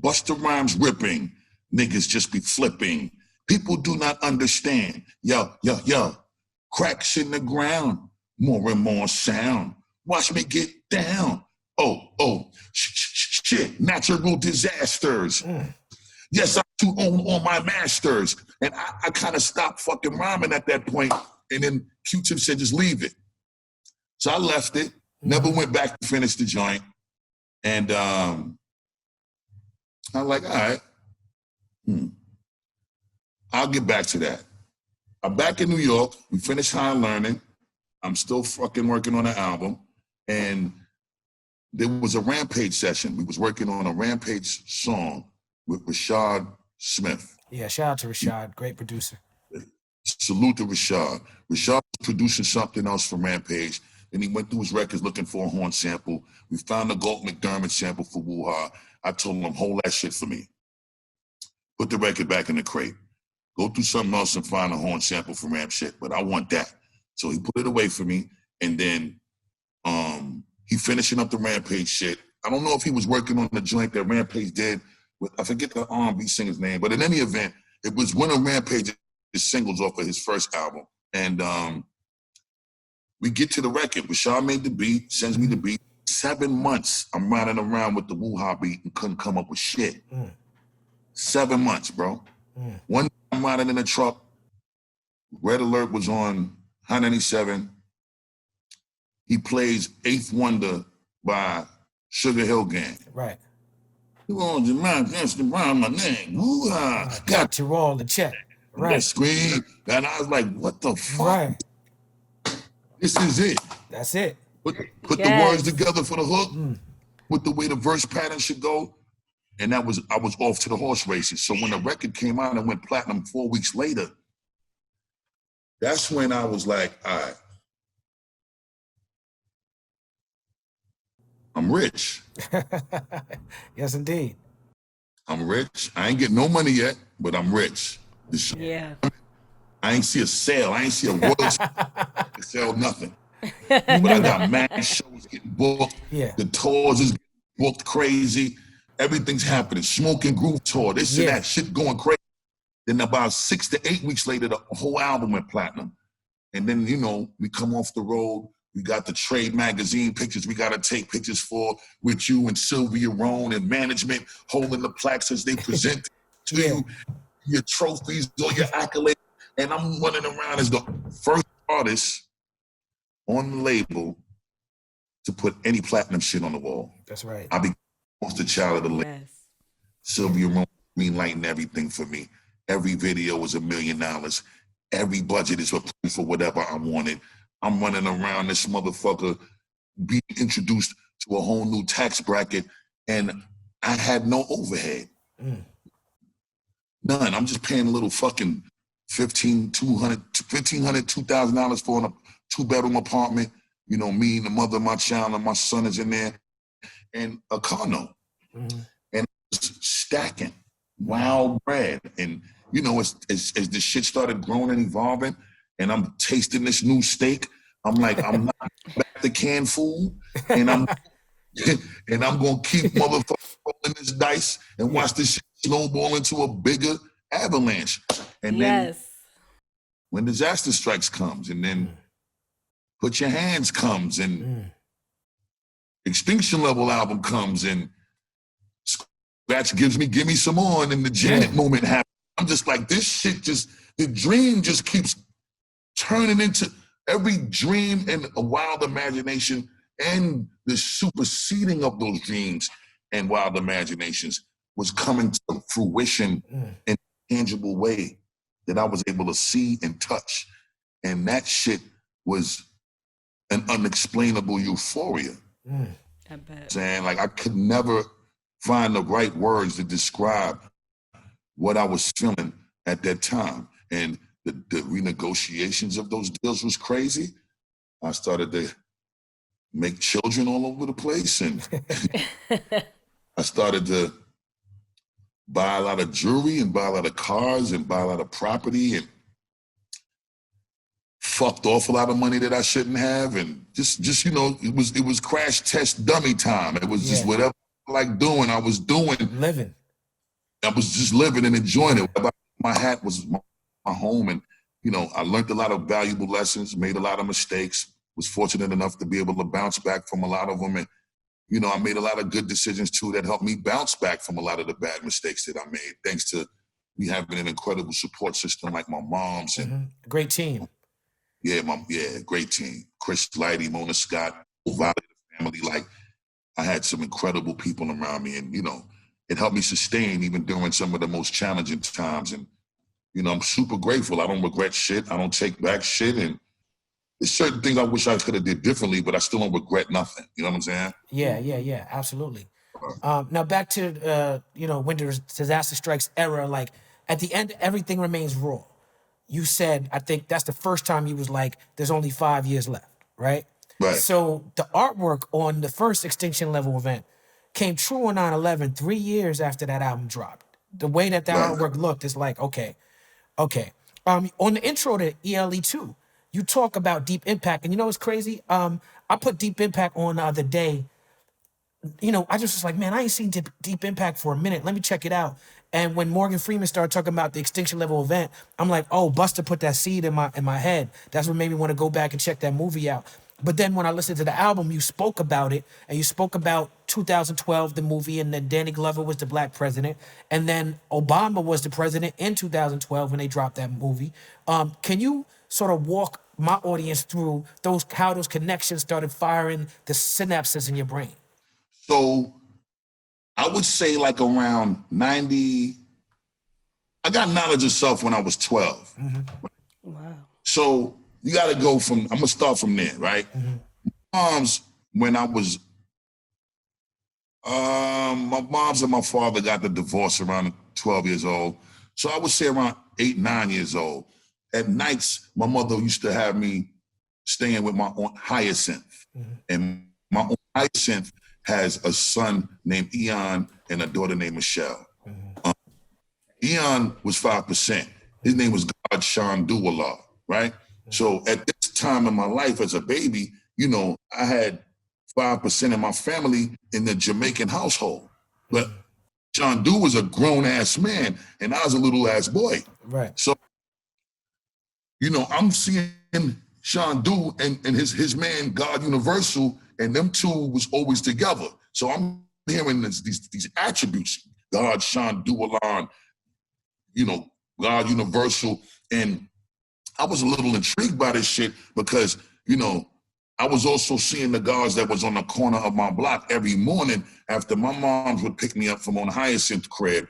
Busta Rhymes ripping, niggas just be flipping. People do not understand. Yo. Cracks in the ground, more and more sound. Watch me get down. Oh, shit, natural disasters. Yes, I do own all my masters. And I kind of stopped fucking rhyming at that point. And then Q-Tip said, just leave it. So I left it, never went back to finish the joint. And I'm like, all right, I'll get back to that. I'm back in New York. We finished High Learning. I'm still fucking working on the album. And there was a Rampage session. We was working on a Rampage song with Rashad Smith. Yeah, shout out to Rashad, great producer. Salute to Rashad. Rashad was producing something else for Rampage. And he went through his records looking for a horn sample. We found the Galt McDermott sample for Woo Hah. I told him, hold that shit for me. Put the record back in the crate. Go through something else and find a horn sample for Ramp shit, but I want that. So he put it away for me, and then he finishing up the Rampage shit. I don't know if he was working on the joint that Rampage did with, I forget the R&B singer's name, but in any event, it was one of Rampage's singles off of his first album. And we get to the record. Rashad made the beat, sends me the beat. 7 months I'm riding around with the Woo Hah beat and couldn't come up with shit. 7 months, bro. One day I'm riding in a truck. Red Alert was on High 97. He plays Eighth Wonder by Sugar Hill Gang. Right. You on your mind, that's the rhyme, my name. Woo Hah. Got you all the check. Right. That scream. And I was like, what the fuck? Right. This is it. That's it. Put the words together for the hook, with the way the verse pattern should go. And I was off to the horse races. So when the record came out and went platinum 4 weeks later, that's when I was like, all right, I'm rich. Yes, indeed. I'm rich. I ain't getting no money yet, but I'm rich. Yeah. I ain't see a sale. I ain't see a royalty sell nothing. But I got mad shows getting booked. Yeah. The tours is getting booked crazy. Everything's happening. Smoking Groove tour. This and that shit going crazy. Then about 6 to 8 weeks later, the whole album went platinum. And then, you know, we come off the road. We got the Trade magazine pictures we got to take pictures for with you and Sylvia Rohn and management holding the plaques as they present to you, your trophies, all your accolades. And I'm running around as the first artist on the label to put any platinum shit on the wall. That's right. I became the poster child of the label. Yes. Sylvia Rohn greenlighting everything for me. Every video was $1 million. Every budget is for whatever I wanted. I'm running around this motherfucker being introduced to a whole new tax bracket, and I had no overhead. None. I'm just paying a little fucking $2,000 for a 2-bedroom apartment. You know, me and the mother of my child and my son is in there, and a car note. And it's stacking, wild bread. And, you know, as the shit started growing and evolving, and I'm tasting this new steak, I'm like, I'm not back to canned food, and I'm and I'm gonna keep motherfucking rolling this dice and watch this shit snowball into a bigger avalanche. And then when disaster strikes comes, and then Put Your Hands comes, and Extinction Level album comes, and Scratch Give Me Some More, and then the Janet moment happens. I'm just like, this shit the dream just keeps turning into every dream and a wild imagination, and the superseding of those dreams and wild imaginations was coming to fruition in a tangible way that I was able to see and touch. And that shit was an unexplainable euphoria. I bet. Saying, like, I could never find the right words to describe what I was feeling at that time. And the renegotiations of those deals was crazy. I started to make children all over the place, and I started to buy a lot of jewelry and buy a lot of cars and buy a lot of property, and fucked off a lot of money that I shouldn't have, and just you know, it was crash test dummy time. It was just whatever I like doing, I was doing. Living. I was just living and enjoying it. My hat was my home, and you know, I learned a lot of valuable lessons, made a lot of mistakes, was fortunate enough to be able to bounce back from a lot of them, and you know, I made a lot of good decisions too that helped me bounce back from a lot of the bad mistakes that I made, thanks to me having an incredible support system like my mom's and great team. Great team. Chris Lighty, Mona Scott, Valley family. Like, I had some incredible people around me, and you know, it helped me sustain even during some of the most challenging times. And you know, I'm super grateful. I don't regret shit. I don't take back shit. And there's certain things I wish I could have did differently, but I still don't regret nothing. You know what I'm saying? Yeah, absolutely. Now back to you know, when the disaster strikes era, like at the end, everything remains raw. You said, I think that's the first time you was like, there's only 5 years left, right? Right. So the artwork on the first Extinction Level event came true on 9/11, 3 years after that album dropped. The way that artwork looked is like, okay. On the intro to ELE 2, you talk about Deep Impact, and you know what's crazy? I put Deep Impact on the other day. You know, I just was like, man, I ain't seen Deep Impact for a minute. Let me check it out. And when Morgan Freeman started talking about the Extinction Level event, I'm like, oh, Busta put that seed in my head. That's what made me want to go back and check that movie out. But then when I listened to the album, you spoke about it, and you spoke about 2012, the movie, and then Danny Glover was the black president, and then Obama was the president in 2012 when they dropped that movie. Can you sort of walk my audience through how those connections started firing the synapses in your brain? So I would say like around 90, I got knowledge of self when I was 12. Wow. So you got to go from, I'm going to start from there, right? Mom's, when I was, my mom's and my father got the divorce around 12 years old. So I would say around 8, 9 years old. At nights, my mother used to have me staying with my Aunt Hyacinth. And my Aunt Hyacinth has a son named Eon and a daughter named Michelle. Eon was 5%. His name was God Shandullah, right? So at this time in my life as a baby, you know, I had 5% of my family in the Jamaican household. But Shandu was a grown-ass man, and I was a little-ass boy. Right. So, you know, I'm seeing Shandu and his man, God Universal, and them two was always together. So I'm hearing these attributes, God Shandu Alan, you know, God Universal. And I was a little intrigued by this shit because, you know, I was also seeing the guards that was on the corner of my block every morning after my mom would pick me up from on Hyacinth crib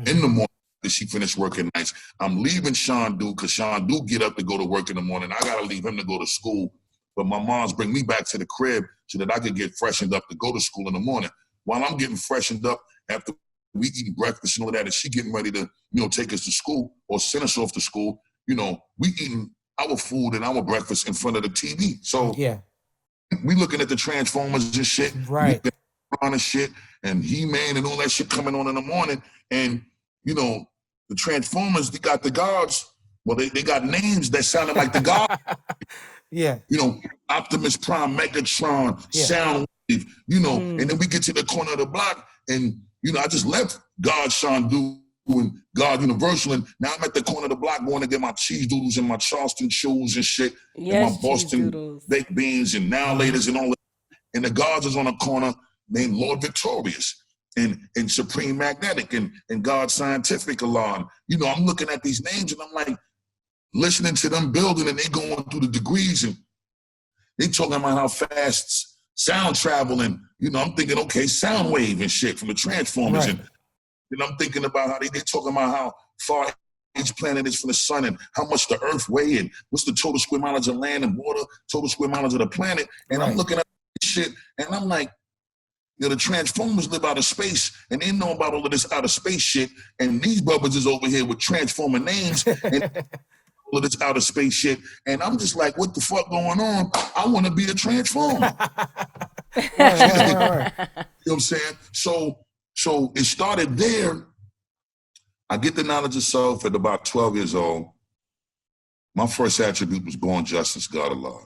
in the morning after she finished working nights. I'm leaving Shandu because Shandu get up to go to work in the morning. I got to leave him to go to school. But my mom's bring me back to the crib so that I could get freshened up to go to school in the morning. While I'm getting freshened up after we eating breakfast and all that, and she getting ready to, you know, take us to school or send us off to school, you know, we eating our food and our breakfast in front of the TV. So yeah, we looking at the Transformers and shit, right? And shit, and He-Man and all that shit coming on in the morning. And you know, the Transformers, they got the guards. Well, they got names that sounded like the guards. Yeah. You know, Optimus Prime, Megatron, Soundwave, you know, and then we get to the corner of the block and, you know, I just left God Sean Do and God Universal, and now I'm at the corner of the block going to get my cheese doodles and my Charleston shoes and shit, and my Boston baked beans and now laters and all that. And the guards is on a corner named Lord Victorious and Supreme Magnetic and God Scientific Alarm. You know, I'm looking at these names and I'm like, listening to them building and they going through the degrees and they talking about how fast sound travel and, you know, I'm thinking, okay, sound wave and shit from the Transformers. Right. And I'm thinking about how they talking about how far each planet is from the sun and how much the earth weigh and what's the total square mileage of land and water, total square mileage of the planet. And I'm looking at this shit and I'm like, you know, the Transformers live out of space and they know about all of this out of space shit. And these brothers is over here with Transformer names and all of this out of space shit. And I'm just like, what the fuck going on? I want to be a Transformer. You know what I'm saying? So it started there. I get the knowledge of self at about 12 years old. My first attribute was born justice, God Allah.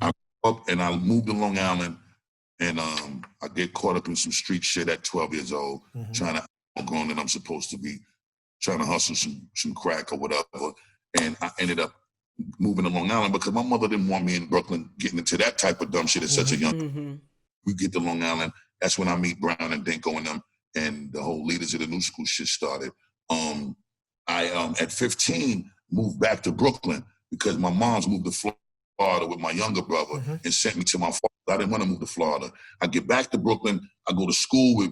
I grew up and I moved to Long Island and I get caught up in some street shit at 12 years old, trying to outgrown that I'm supposed to be, trying to hustle some crack or whatever. And I ended up moving to Long Island because my mother didn't want me in Brooklyn getting into that type of dumb shit at such a young. We get to Long Island. That's when I meet Brown and Dinco and them, and the whole leaders of the new school shit started. I at 15 moved back to Brooklyn because my mom's moved to Florida with my younger brother and sent me to my father. I didn't want to move to Florida. I get back to Brooklyn. I go to school with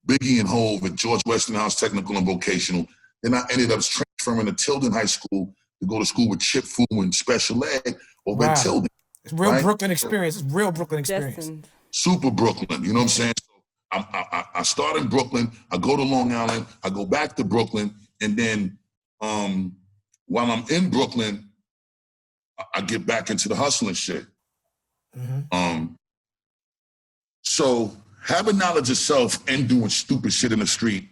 Biggie and Hove at George Westinghouse Technical and Vocational. Then I ended up transferring to Tilden High School to go to school with Chip Fu and Special Ed over at Tilden. It's real Brooklyn experience. It's real Brooklyn experience. Super Brooklyn, you know what I'm saying? So I start in Brooklyn, I go to Long Island, I go back to Brooklyn, and then while I'm in Brooklyn, I get back into the hustling shit. So having knowledge of self and doing stupid shit in the street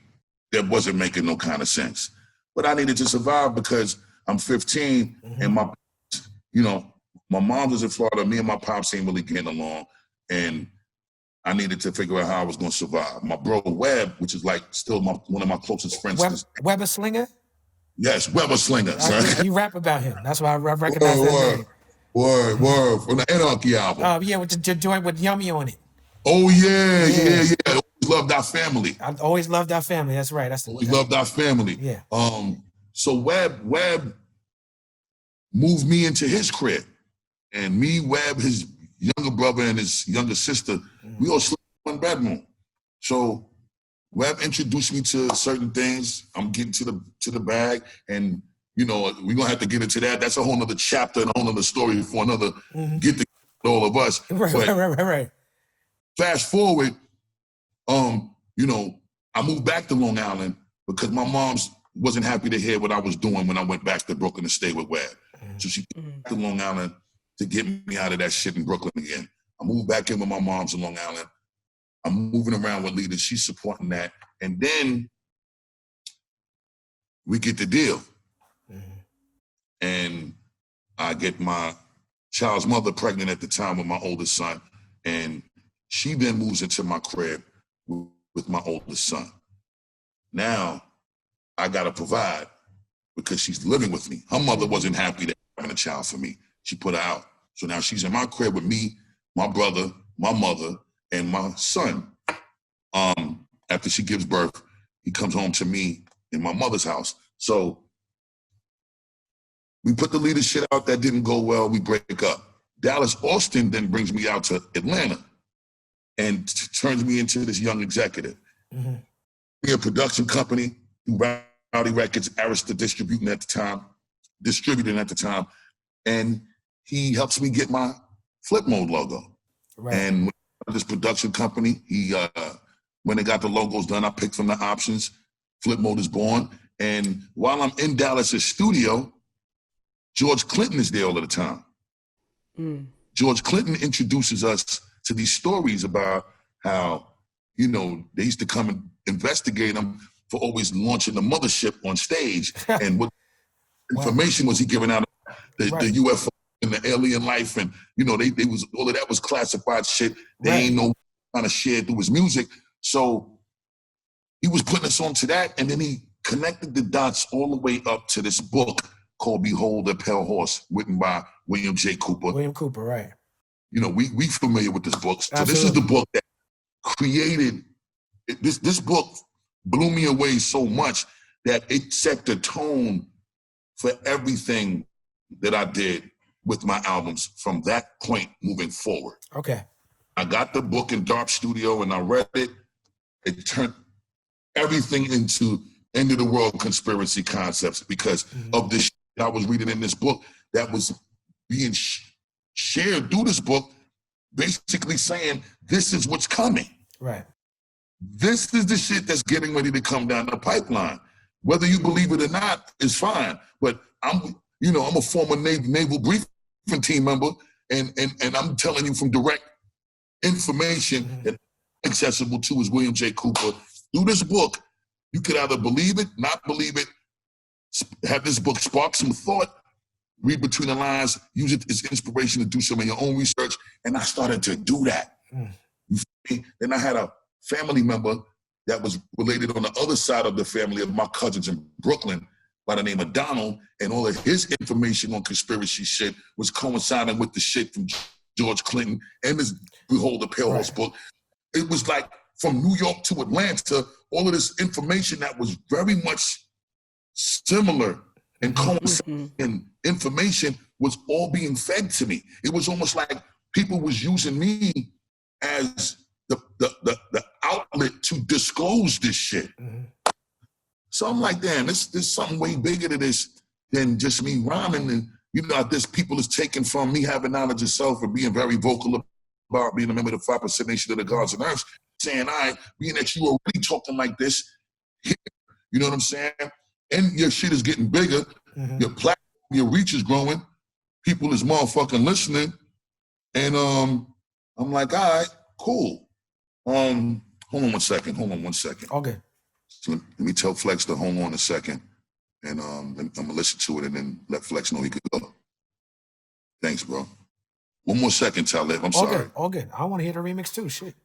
that wasn't making no kind of sense. But I needed to survive because I'm 15 and my mom was in Florida, me and my pops ain't really getting along, and I needed to figure out how I was gonna survive. My bro Webb, which is like still one of my closest friends. Webber Slinger? Yes, Webber Slinger. You rap about him. That's why I recognize that name. Word. From the Anarchy album. Oh, yeah, with the joint with Yummy on it. Oh, yeah. Always loved our family. I always loved our family. That's right. Always loved our family. Yeah. So Webb moved me into his crib. And me, Webb, his younger brother, and his younger sister, we all slept in one bedroom. So Webb introduced me to certain things. I'm getting to the bag, and you know, we're gonna have to get into that. That's a whole nother chapter and a whole nother story for another get to all of us. Right. Fast forward, you know, I moved back to Long Island because my mom's wasn't happy to hear what I was doing when I went back to Brooklyn to stay with Webb. So she came back to Long Island to get me out of that shit in Brooklyn again. I moved back in with my mom's in Long Island. I'm moving around with leaders. She's supporting that. And then we get the deal. And I get my child's mother pregnant at the time with my oldest son. And she then moves into my crib with my oldest son. Now, I got to provide because she's living with me. Her mother wasn't happy to having a child for me. She put her out. So now she's in my crib with me, my brother, my mother, and my son. After she gives birth, he comes home to me in my mother's house. So we put the leader shit out that didn't go well, we break up. Dallas Austin then brings me out to Atlanta and turns me into this young executive. We a production company, Rowdy Records, Arista distributing at the time, and he helps me get my Flip Mode logo. Right. And this production company, he when they got the logos done, I picked from the options. Flip Mode is born. And while I'm in Dallas's studio, George Clinton is there all of the time. George Clinton introduces us to these stories about how, you know, they used to come and investigate him for always launching the mothership on stage. And what information was he giving out? The UFO and the alien life, and you know, they was all of that was classified shit. They ain't no kind of shared through his music. So he was putting us onto that, and then he connected the dots all the way up to this book called Behold a Pale Horse, written by William J. Cooper. William Cooper, right. You know, we familiar with this book. So Absolutely. this is the book that created, this book blew me away so much that it set the tone for everything that I did with my albums from that point moving forward. Okay. I got the book in Dark Studio and I read it. It turned everything into end of the world conspiracy concepts because of this shit I was reading in this book that was being shared through this book, basically saying, this is what's coming. Right. This is the shit that's getting ready to come down the pipeline. Whether you believe it or not is fine. But I'm a former naval briefing team member, and I'm telling you from direct information that accessible to is William J. Cooper. Through this book, you could either believe it, not believe it, have this book spark some thought, read between the lines, use it as inspiration to do some of your own research. And I started to do that. You feel me? Then I had a family member that was related on the other side of the family of my cousins in Brooklyn by the name of Donald, and all of his information on conspiracy shit was coinciding with the shit from George Clinton and this Behold the Pale Horse book. It was like from New York to Atlanta, all of this information that was very much similar and coinciding information was all being fed to me. It was almost like people was using me as the outlet to disclose this shit. So I'm like, damn, there's something way bigger to this than just me rhyming. And you know, this people is taken from me having knowledge of self and being very vocal about being a member of the 5% Nation of the Gods and Earths, saying, being that you are really talking like this, you know what I'm saying? And your shit is getting bigger, your platform, your reach is growing, people is motherfucking listening. And I'm like, all right, cool. Hold on one second. Okay. So let me tell Flex to hold on a second, and I'm gonna listen to it and then let Flex know he could go. Thanks, bro. One more second, Talib. I'm sorry. All good. I want to hear the remix too. Shit.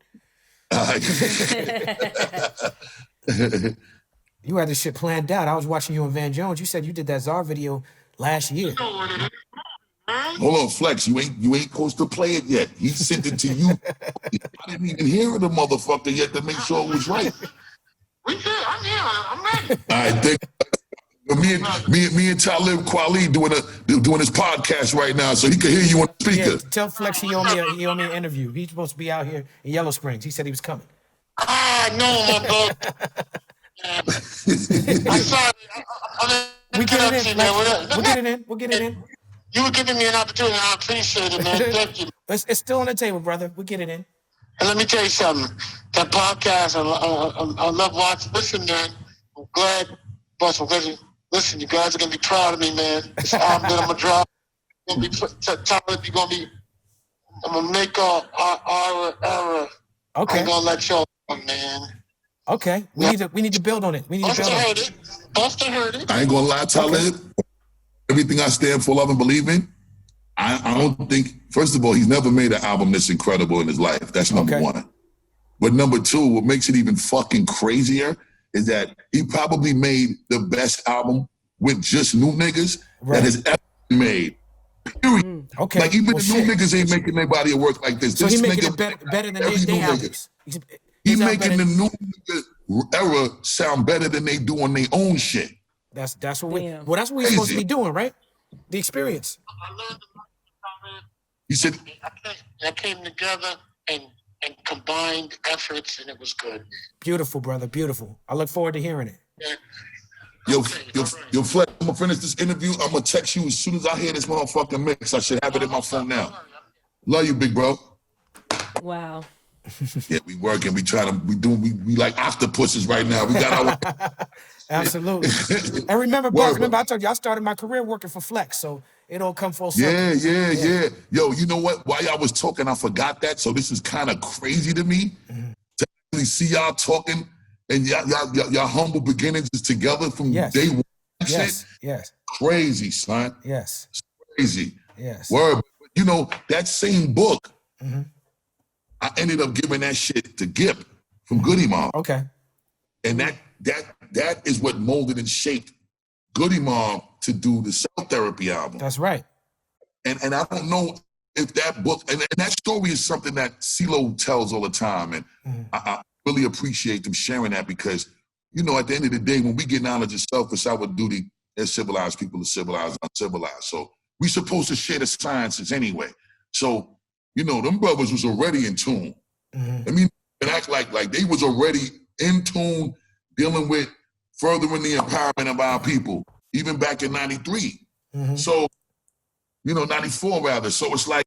You had this shit planned out. I was watching you on Van Jones. You said you did that Czar video last year. Hold on, Flex. You ain't supposed to play it yet. He sent it to you. I didn't even hear the motherfucker yet to make sure it was right. We good. I'm here. I'm ready. All right, me and Talib Kweli doing his podcast right now, so he can hear you on the speaker. Yeah, tell Flex he owe me an interview. He's supposed to be out here in Yellow Springs. He said he was coming. No, my brother. I'm sorry. We get it in, Flex. We'll get it in. You were giving me an opportunity. I appreciate it, man. Thank you. It's still on the table, brother. We'll get it in. And let me tell you something. That podcast, I love watching. Listen, man. I'm glad, boss. Listen, you guys are gonna be proud of me, man. This album that I'm gonna drop. I'm gonna make our era. Okay. I'm gonna let y'all know, man. Okay. We need to build on it. Busta heard it. I ain't gonna lie, Talib. Everything I stand for, love, and believe in, I don't think, first of all, he's never made an album this incredible in his life. That's number one. But number two, what makes it even fucking crazier is that he probably made the best album with just new niggas that has ever been made. Period. Okay. Like even the new niggas ain't making anybody work like this. So this he's making nigga, it better than they albums. He's making the new nigga era sound better than they do on their own shit. That's what we're supposed to be doing, right? The experience. I learned You said I came together and combined efforts, and it was good. Beautiful, brother. Beautiful. I look forward to hearing it. Yeah. Yo, Flex, I'm gonna finish this interview. I'm gonna text you as soon as I hear this motherfucking mix. I should have it in my phone now. Love you, big bro. Wow. Yeah, we working. We like octopuses right now. We got our Absolutely. And remember, boss, I told you I started my career working for Flex, so it all come full circle. Yeah. Yo, you know what? While y'all was talking, I forgot that. So this is kind of crazy to me to actually see y'all talking and y'all humble beginnings is together from day one. Yes. Crazy, son. Yes. Crazy. Yes. Word. You know, that same book, I ended up giving that shit to Gip from Goody Mob. Okay. And that is what molded and shaped Goody Mob to do the Cell Therapy album. That's right. And I don't know if that book, and that story is something that CeeLo tells all the time. And I really appreciate them sharing that because, you know, at the end of the day, when we get knowledge of self, it's our duty as civilized people to civilize uncivilized. So we supposed to share the sciences anyway. So, you know, them brothers was already in tune. I mean, and act like they was already in tune, dealing with furthering the empowerment of our people, even back in 93. So, you know, 94 rather. So it's like,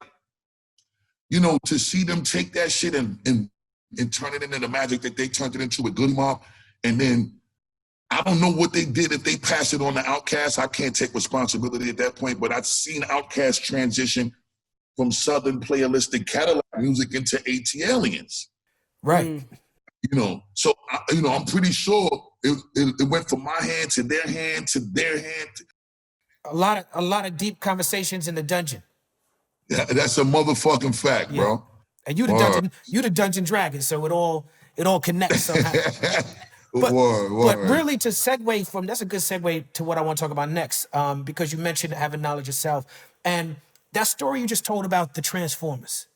you know, to see them take that shit and turn it into the magic that they turned it into with Goody Mob. And then I don't know what they did if they passed it on to Outkast. I can't take responsibility at that point, but I've seen Outkast transition from Southern playalistic Cadillac music into ATLiens. Right. You know, so, you know, I'm pretty sure it went from my hand to their hand to their hand. A lot of deep conversations in the dungeon. Yeah, that's a motherfucking fact, bro. And you the dungeon dragon, so it all connects somehow. But really to segue from, that's a good segue to what I want to talk about next, because you mentioned having knowledge of self. And that story you just told about the Transformers.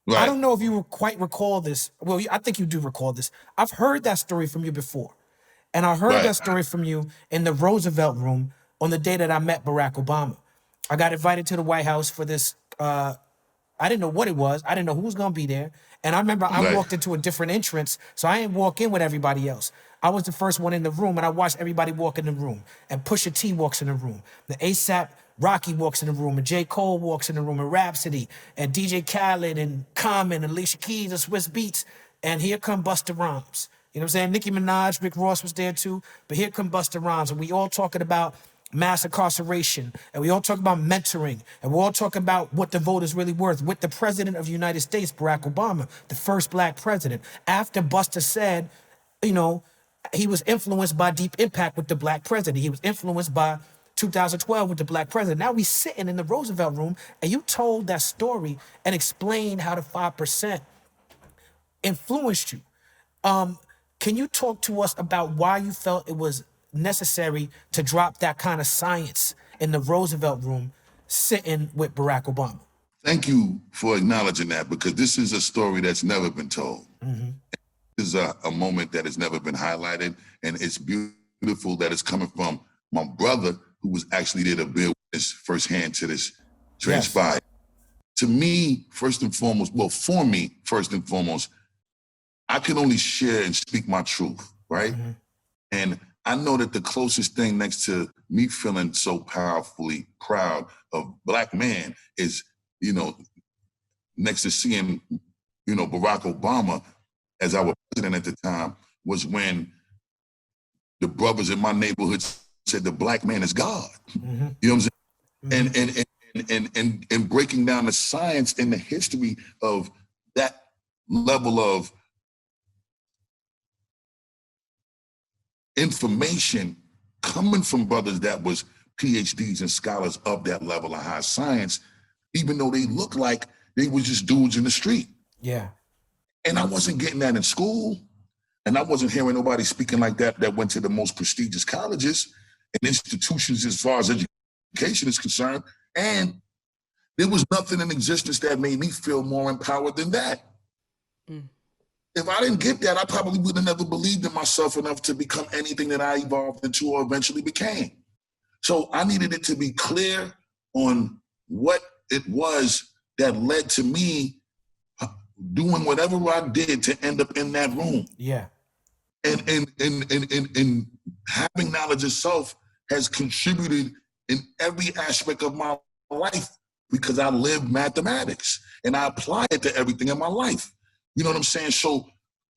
Right. I don't know if you quite recall this. Well, I think you do recall this. I've heard that story from you before. And I heard that story from you in the Roosevelt room on the day that I met Barack Obama. I got invited to the White House for this, I didn't know what it was. I didn't know who was going to be there. And I remember I walked into a different entrance, so I didn't walk in with everybody else. I was the first one in the room, and I watched everybody walk in the room. And Pusha T walks in the room. The A$AP Rocky walks in the room, and J. Cole walks in the room, and Rhapsody, and DJ Khaled, and Common, and Alicia Keys, and Swiss Beats. And here come Busta Rhymes. You know what I'm saying? Nicki Minaj, Rick Ross was there too. But here come Busta Rhymes, and we all talking about mass incarceration, and we all talk about mentoring, and we all talk about what the vote is really worth with the president of the United States, Barack Obama, the first black president. After Busta said, you know, he was influenced by Deep Impact with the black president. He was influenced by 2012 with the black president. Now we sitting in the Roosevelt room, and you told that story and explained how the 5% influenced you. Can you talk to us about why you felt it was necessary to drop that kind of science in the Roosevelt room sitting with Barack Obama? Thank you for acknowledging that, because this is a story that's never been told. This is a moment that has never been highlighted, and it's beautiful that it's coming from my brother, who was actually there to bear witness firsthand to this transpire. To me, first and foremost, well, for me, first and foremost, I can only share and speak my truth, right? And I know that the closest thing next to me feeling so powerfully proud of black man is, you know, next to seeing, you know, Barack Obama as our president at the time, was when the brothers in my neighborhood said the black man is God. You know what I'm saying? And breaking down the science and the history of that level of information coming from brothers that was PhDs and scholars of that level of high science, even though they looked like they was just dudes in the street. Yeah. And I wasn't getting that in school. And I wasn't hearing nobody speaking like that went to the most prestigious colleges and institutions as far as education is concerned. And there was nothing in existence that made me feel more empowered than that. If I didn't get that, I probably would have never believed in myself enough to become anything that I evolved into or eventually became. So I needed it to be clear on what it was that led to me doing whatever I did to end up in that room. Yeah. And having knowledge of self has contributed in every aspect of my life, because I live mathematics and I apply it to everything in my life. You know what I'm saying? So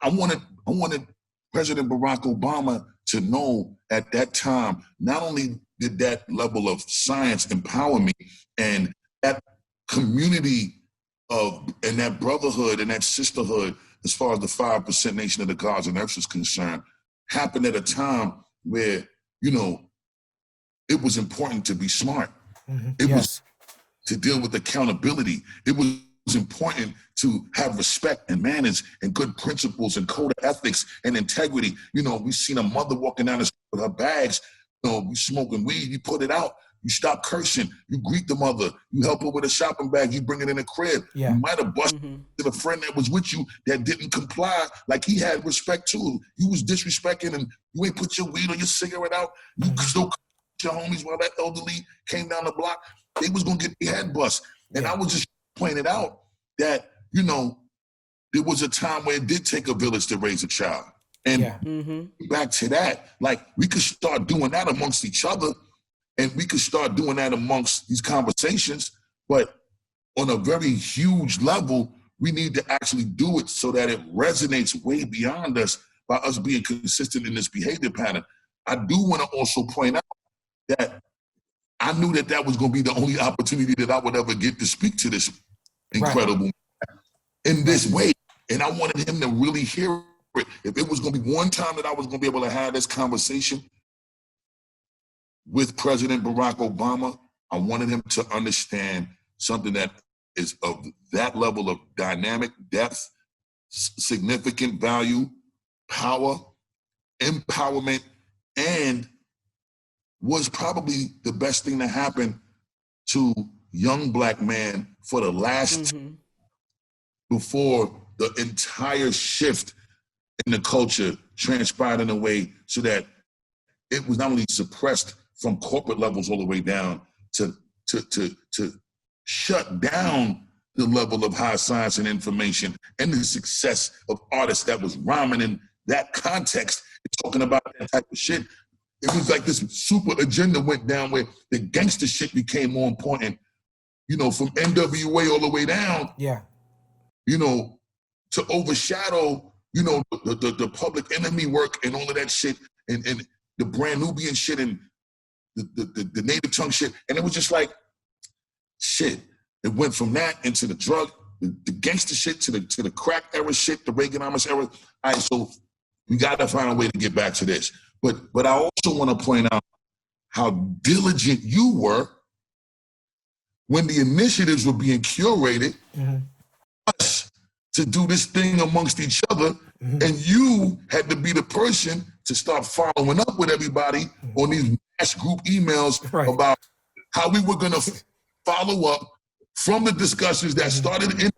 I wanted President Barack Obama to know at that time, not only did that level of science empower me, and that community and that brotherhood and that sisterhood, as far as the 5% nation of the gods and earth is concerned, happened at a time where, you know, it was important to be smart. It was to deal with accountability. It was important to have respect and manners and good principles and code of ethics and integrity. You know, we seen a mother walking down the street with her bags, you know, we smoking weed, you put it out, you stop cursing, you greet the mother, you help her with a shopping bag, you bring it in the crib. Yeah. You might have busted a friend that was with you that didn't comply, like he had respect too. You was disrespecting and you ain't put your weed or your cigarette out. You still your homies while that elderly came down the block. They was gonna get their head bust. And I was just pointing out that, you know, there was a time where it did take a village to raise a child. And back to that, like we could start doing that amongst each other and we could start doing that amongst these conversations, but on a very huge level, we need to actually do it so that it resonates way beyond us by us being consistent in this behavior pattern. I do want to also point out that I knew that that was going to be the only opportunity that I would ever get to speak to this incredible man in this way. And I wanted him to really hear it. If it was going to be one time that I was going to be able to have this conversation with President Barack Obama, I wanted him to understand something that is of that level of dynamic depth, significant value, power, empowerment, and was probably the best thing to happen to young Black man for the last before the entire shift in the culture transpired in a way so that it was not only suppressed from corporate levels all the way down to shut down the level of high science and information and the success of artists that was rhyming in that context and talking about that type of shit. It was like this super agenda went down where the gangster shit became more important, you know, from NWA all the way down, you know, to overshadow, you know, the public enemy work and all of that shit and the brand Nubian shit and the native tongue shit. And it was just like, shit. It went from that into the drug, the gangster shit to the crack era shit, the Reaganomics era. All right, so we got to find a way to get back to this. But I also want to point out how diligent you were when the initiatives were being curated us to do this thing amongst each other, and you had to be the person to start following up with everybody on these mass group emails about how we were going to follow up from the discussions that started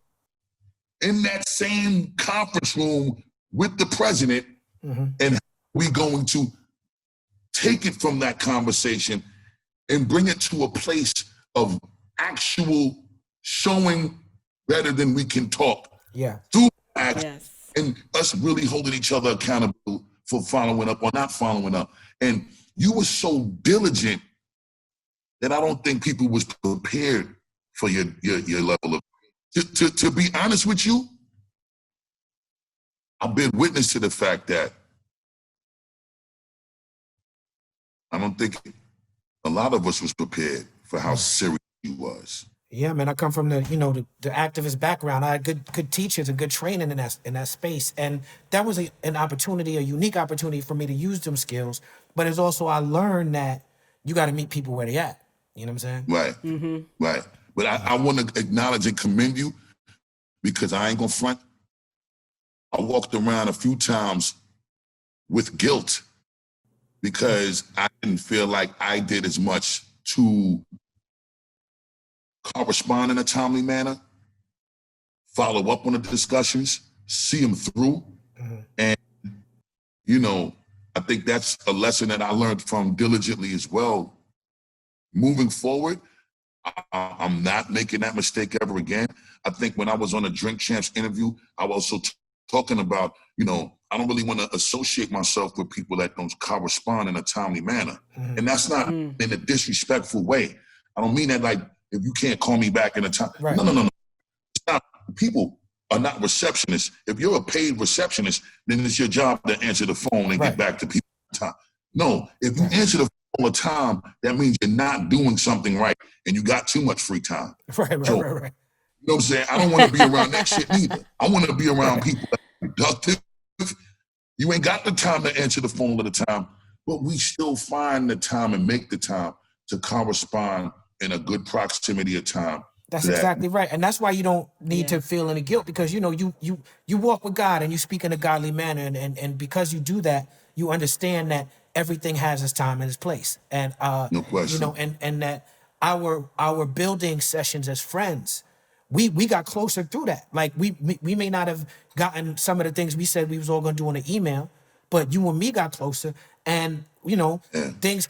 in that same conference room with the president, and how we going to take it from that conversation and bring it to a place of actual showing better than we can talk. Through action, and us really holding each other accountable for following up or not following up. And you were so diligent that I don't think people was prepared for your level of, to be honest with you, I've been witness to the fact that I don't think a lot of us was prepared for how serious he was. Yeah, man, I come from the, you know, the activist background. I had good teachers and good training in that space. And that was an opportunity, a unique opportunity for me to use them skills. But it's also, I learned that you got to meet people where they at. You know what I'm saying? Right, right. But I want to acknowledge and commend you because I ain't gonna front. I walked around a few times with guilt because I didn't feel like I did as much to correspond in a timely manner, follow up on the discussions, see them through. And, you know, I think that's a lesson that I learned from diligently as well. Moving forward, I'm not making that mistake ever again. I think when I was on a Drink Champs interview, I was also talking about, you know, I don't really want to associate myself with people that don't correspond in a timely manner. And that's not in a disrespectful way. I don't mean that like, if you can't call me back in a time. No. It's not, people are not receptionists. If you're a paid receptionist, then it's your job to answer the phone and get back to people on time. No, if you answer the phone all the time, that means you're not doing something right and you got too much free time. Right. You know what I'm saying? I don't want to be around that shit neither. I want to be around people that are productive. You ain't got the time to answer the phone all the time, but we still find the time and make the time to correspond in a good proximity of time. That's exactly right. And that's why you don't need to feel any guilt, because you know you walk with God and you speak in a godly manner, and because you do that, you understand that everything has its time and its place. And No question. you know, and that our building sessions as friends, we got closer through that. Like we may not have gotten some of the things we said we was all gonna do on an email, but you and me got closer, and you know, things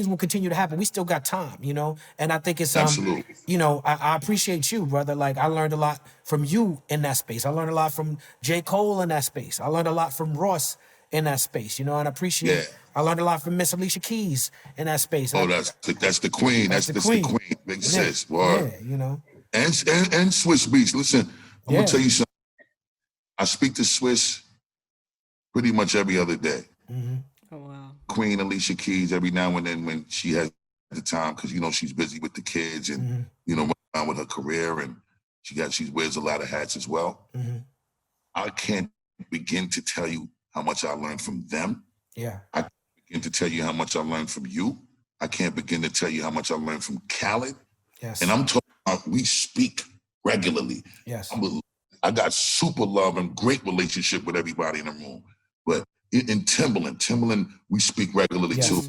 will continue to happen. We still got time, you know, and I think it's Absolutely. you know, I appreciate you, brother. Like I learned a lot from you in that space. I learned a lot from J. Cole in that space. I learned a lot from Ross in that space, you know, and I appreciate. Yeah. I learned a lot from Miss Alicia Keys in that space. Oh, that's the queen. That's the queen. Big sis. Word. Yeah, you know. And Swiss Beats. Listen, I'm gonna tell you something. I speak to Swiss pretty much every other day. Oh wow. Queen Alicia Keys every now and then when she has the time, because you know she's busy with the kids and you know around with her career, and she wears a lot of hats as well. I can't begin to tell you how much I learned from them. Yeah. I can't begin to tell you how much I learned from you. I can't begin to tell you how much I learned from Khaled. Yes. And I'm talking about we speak regularly. Yes. I got super love and great relationship with everybody in the room. But in Timberland, we speak regularly too.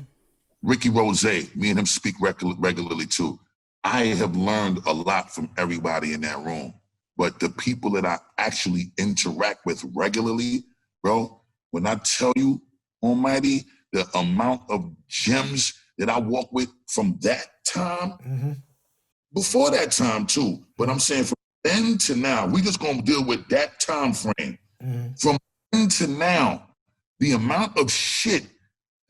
Ricky Rose, me and him speak regularly too. I have learned a lot from everybody in that room. But the people that I actually interact with regularly, bro, when I tell you, Almighty, the amount of gems that I walk with from that time, before that time too, but I'm saying from then to now, we just gonna deal with that time frame. From then to now, the amount of shit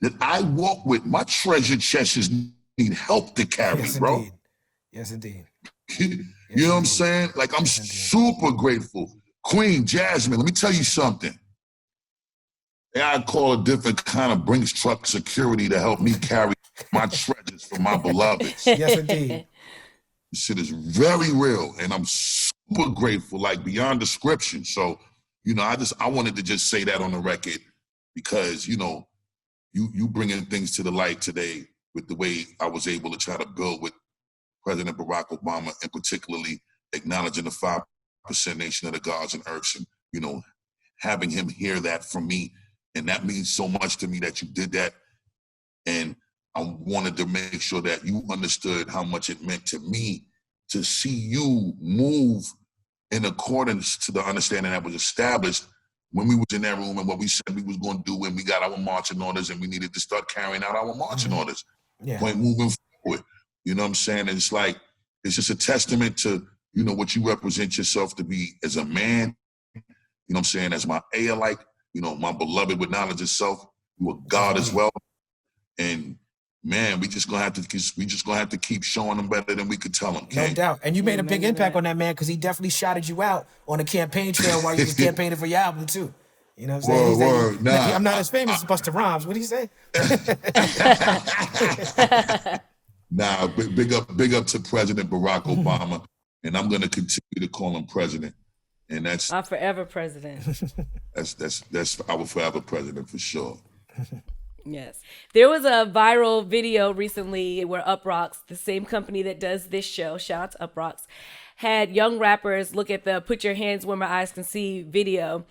that I walk with, my treasure chests need help to carry, Yes, bro. indeed. Yes, indeed. You know what I'm saying? Like, I'm super grateful. Queen Jasmin, let me tell you something. I call a different kind of Brinks truck security to help me carry my treasures for my beloveds. Yes, indeed. This shit is very real, and I'm super grateful, like beyond description. So, you know, I wanted to just say that on the record because, you know, you bringing things to the light today with the way I was able to try to build with President Barack Obama, and particularly acknowledging the 5% nation of the gods and earths, and, you know, having him hear that from me. And that means so much to me that you did that. And I wanted to make sure that you understood how much it meant to me to see you move in accordance to the understanding that was established when we was in that room and what we said we was going to do when we got our marching orders and we needed to start carrying out our marching orders. Point moving forward. You know what I'm saying? And it's like, it's just a testament to, you know, what you represent yourself to be as a man, you know what I'm saying, as my ELE, you know, my beloved with knowledge of self, you are God as well. And man, we just gonna have to keep showing them better than we could tell them. No doubt. And you made a big impact on that man, because he definitely shouted you out on the campaign trail while you was campaigning for your album too. You know what I'm saying? Word. Nah. I'm not as famous as Busta Rhymes. What did he say? Nah, big up to President Barack Obama, and I'm gonna continue to call him president. And that's our forever president. That's our forever president for sure. Yes. There was a viral video recently where Uprocks, the same company that does this show, shout out to Uprocks, had young rappers look at the Put Your Hands Where My Eyes Can See video,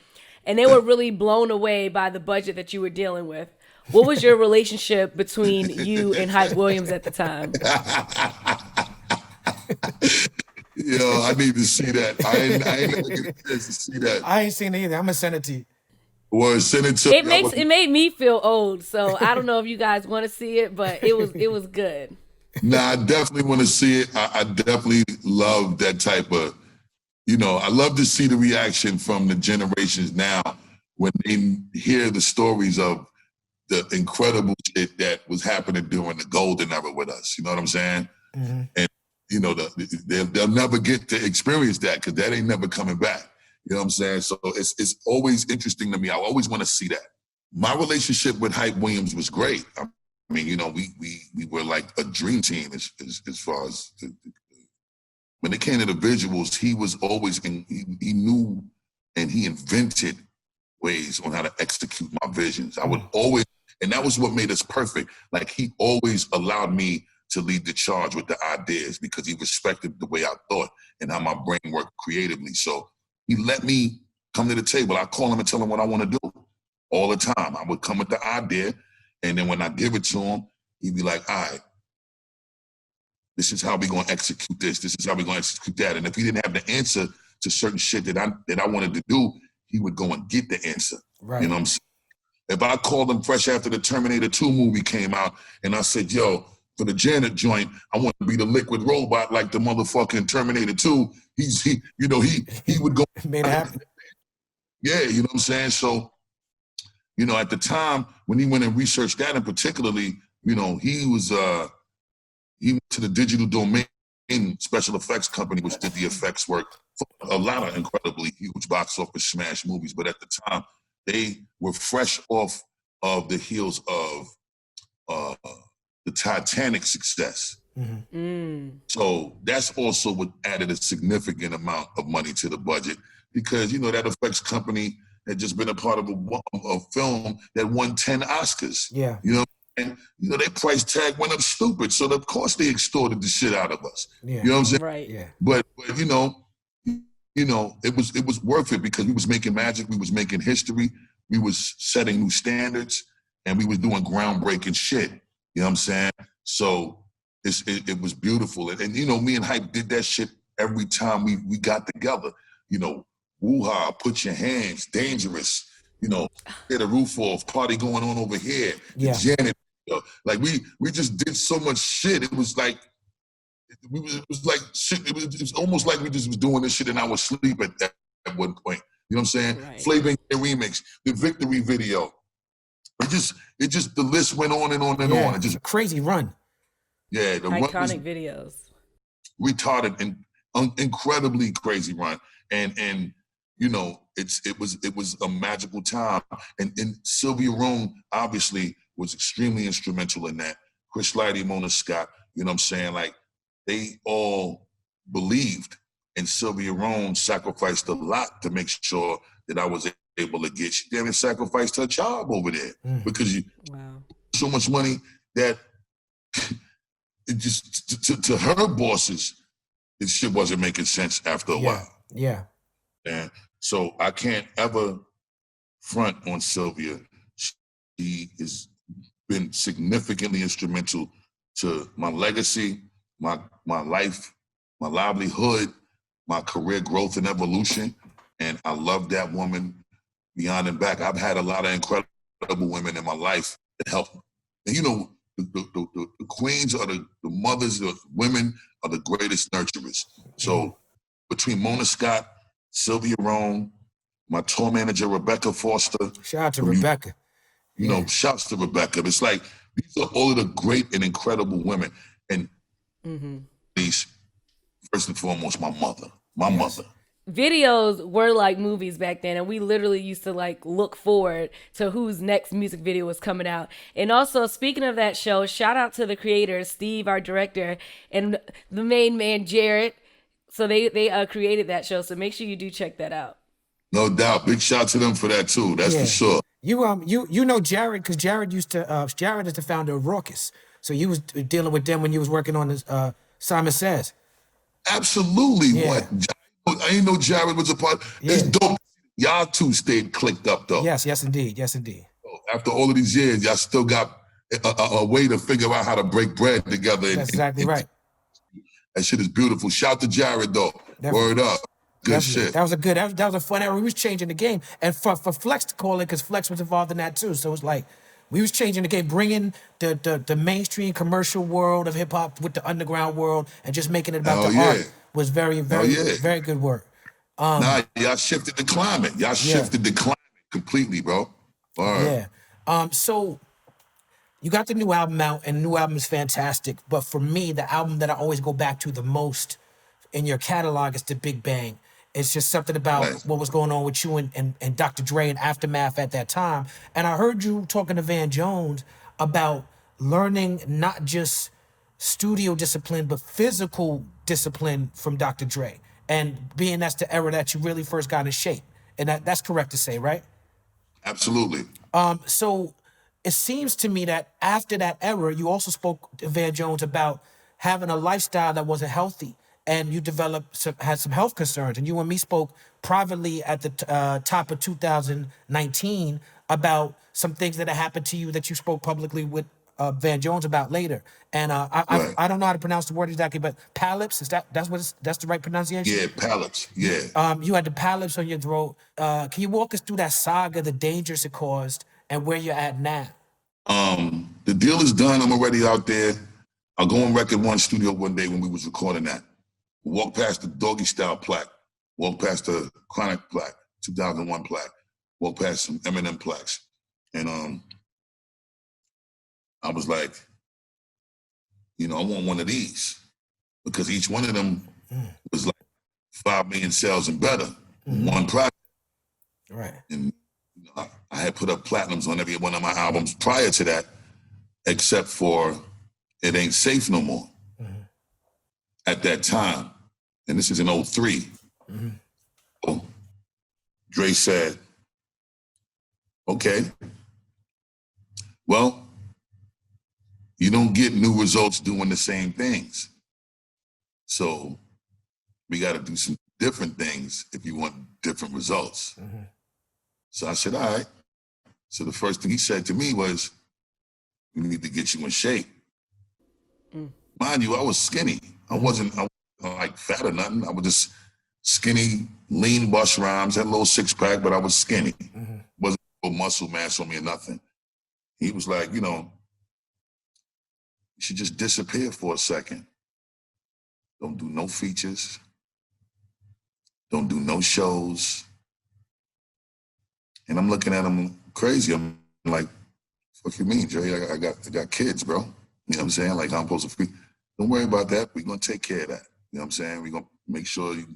and they were really blown away by the budget that you were dealing with. What was your relationship between you and Hype Williams at the time? Yo, I need to see that. I ain't never get a chance to see that. I ain't seen it either. I'm gonna send it to you. Well, send it to me. It made me feel old, so I don't know if you guys want to see it, but it was good. Nah, I definitely want to see it. I definitely love that type of, you know, I love to see the reaction from the generations now when they hear the stories of the incredible shit that was happening during the golden era with us. You know what I'm saying? And you know, they'll never get to experience that because that ain't never coming back. You know what I'm saying? So it's always interesting to me. I always want to see that. My relationship with Hype Williams was great. I mean, you know, we were like a dream team as far as when it came to the visuals. He was always he knew and he invented ways on how to execute my visions. I would always, and that was what made us perfect. Like he always allowed me to lead the charge with the ideas because he respected the way I thought and how my brain worked creatively. So he let me come to the table. I call him and tell him what I want to do all the time. I would come with the idea, and then when I give it to him, he'd be like, all right, this is how we're going to execute this. This is how we're going to execute that. And if he didn't have the answer to certain shit that I wanted to do, he would go and get the answer. Right. You know what I'm saying? If I called him fresh after the Terminator 2 movie came out and I said, yo, for the Janet joint, I want to be the liquid robot like the motherfucking Terminator 2, he would go. Made it happen. Yeah, you know what I'm saying? So, you know, at the time when he went and researched that, and particularly, you know, he went to the Digital Domain special effects company, which did the effects work for a lot of incredibly huge box office smash movies. But at the time, they were fresh off of the heels of the Titanic success. Mm-hmm. So that's also what added a significant amount of money to the budget because, you know, that effects company had just been a part of a film that won 10 Oscars. Yeah. You know, and, you know, their price tag went up stupid. So, of course, they extorted the shit out of us. Yeah. You know what I'm saying? Right. Yeah. But you know, it was worth it because we was making magic, we was making history, we was setting new standards, and we was doing groundbreaking shit. You know what I'm saying? So it was beautiful. And you know, me and Hype did that shit every time we got together. You know, Woo Hah, Put Your Hands, Dangerous, you know, Hit a Roof Off, Party Going On Over Here, Yeah. Janet, you know, like we just did so much shit. It was like it was like shit. It was almost like we just was doing this shit in our sleep at one point. You know what I'm saying? Right. Flavor remix, the Victory video. It just the list went on and on and on. It It's just a crazy run. the run was Iconic videos. retarded and incredibly crazy run. And you know, it was a magical time. And Sylvia Rhone obviously was extremely instrumental in that. Chris Lighty, Mona Scott, you know what I'm saying? Like they all believed, and Sylvia Rhone sacrificed a lot to make sure that I was able to get. She damn near sacrificed her job over there because you so much money that it just to her bosses, this shit wasn't making sense after a while. Yeah. And so I can't ever front on Sylvia. She has been significantly instrumental to my legacy, my life, my livelihood, my career growth and evolution. And I love that woman beyond and back. I've had a lot of incredible women in my life that help me. And you know, the queens are the mothers, the women are the greatest nurturers. So between Mona Scott, Sylvia Rhone, my tour manager, Rebecca Foster. Shout out to Rebecca. You know, shouts to Rebecca. It's like, these are all of the great and incredible women. And these, first and foremost, my mother. My mother. Videos were like movies back then, and we literally used to like look forward to whose next music video was coming out. And also, speaking of that show, shout out to the creators, Steve, our director, and the main man, Jared. So they created that show. So make sure you do check that out. No doubt. Big shout out to them for that too. That's for sure. You know Jared because Jared used to Jared is the founder of Raucous. So you was dealing with them when you was working on this Simon Says. Absolutely. Yeah. What? I didn't know Jared was a part. It's dope. Y'all two stayed clicked up though. Yes, indeed. Yes, indeed. After all of these years, y'all still got a way to figure out how to break bread together. That's exactly right. That shit is beautiful. Shout to Jared though. Definitely. Word up. Good Definitely. shit. That was a fun era. We was changing the game, and for Flex to call it, because Flex was involved in that too. So it's like we was changing the game, bringing the mainstream commercial world of hip hop with the underground world, and just making it about the art was very very good work. Nah, y'all shifted the climate. Y'all shifted the climate completely, bro. Yeah. So you got the new album out, and the new album is fantastic. But for me, the album that I always go back to the most in your catalog is The Big Bang. It's just something about what was going on with you and Dr. Dre and Aftermath at that time. And I heard you talking to Van Jones about learning not just studio discipline, but physical discipline from Dr. Dre. And being that's the era that you really first got in shape. And that's correct to say, right? Absolutely. So it seems to me that after that era, you also spoke to Van Jones about having a lifestyle that wasn't healthy, and you had some health concerns. And you and me spoke privately at the top of 2019 about some things that had happened to you that you spoke publicly with Van Jones about later. And I don't know how to pronounce the word exactly, but polyps, that's the right pronunciation? Yeah, polyps, yeah. You had the polyps on your throat. Can you walk us through that saga, the dangers it caused, and where you're at now? The deal is done. I'm already out there. I'll go on Record One studio one day when we was recording that. Walk past the Doggy Style plaque. Walk past the Chronic plaque, 2001 plaque. Walk past some Eminem plaques. And I was like, I want one of these. Because each one of them was like 5 million sales and better. One product. Right. And I had put up platinums on every one of my albums prior to that, except for It Ain't Safe No More. At that time, and this is in 03. So Dre said, okay, well, you don't get new results doing the same things. So we got to do some different things if you want different results. So I said, all right. So the first thing he said to me was, we need to get you in shape. Mind you, I was skinny. I wasn't like fat or nothing. I was just skinny, lean bust rhymes, had a little 6-pack, but I was skinny. Wasn't no muscle mass on me or nothing. He was like, you should just disappear for a second. Don't do no features. Don't do no shows. And I'm looking at him crazy. I'm like, what you mean, Jay? I got kids, bro. You know what I'm saying? Like, I'm supposed to don't worry about that. We're going to take care of that. You know what I'm saying? We're going to make sure you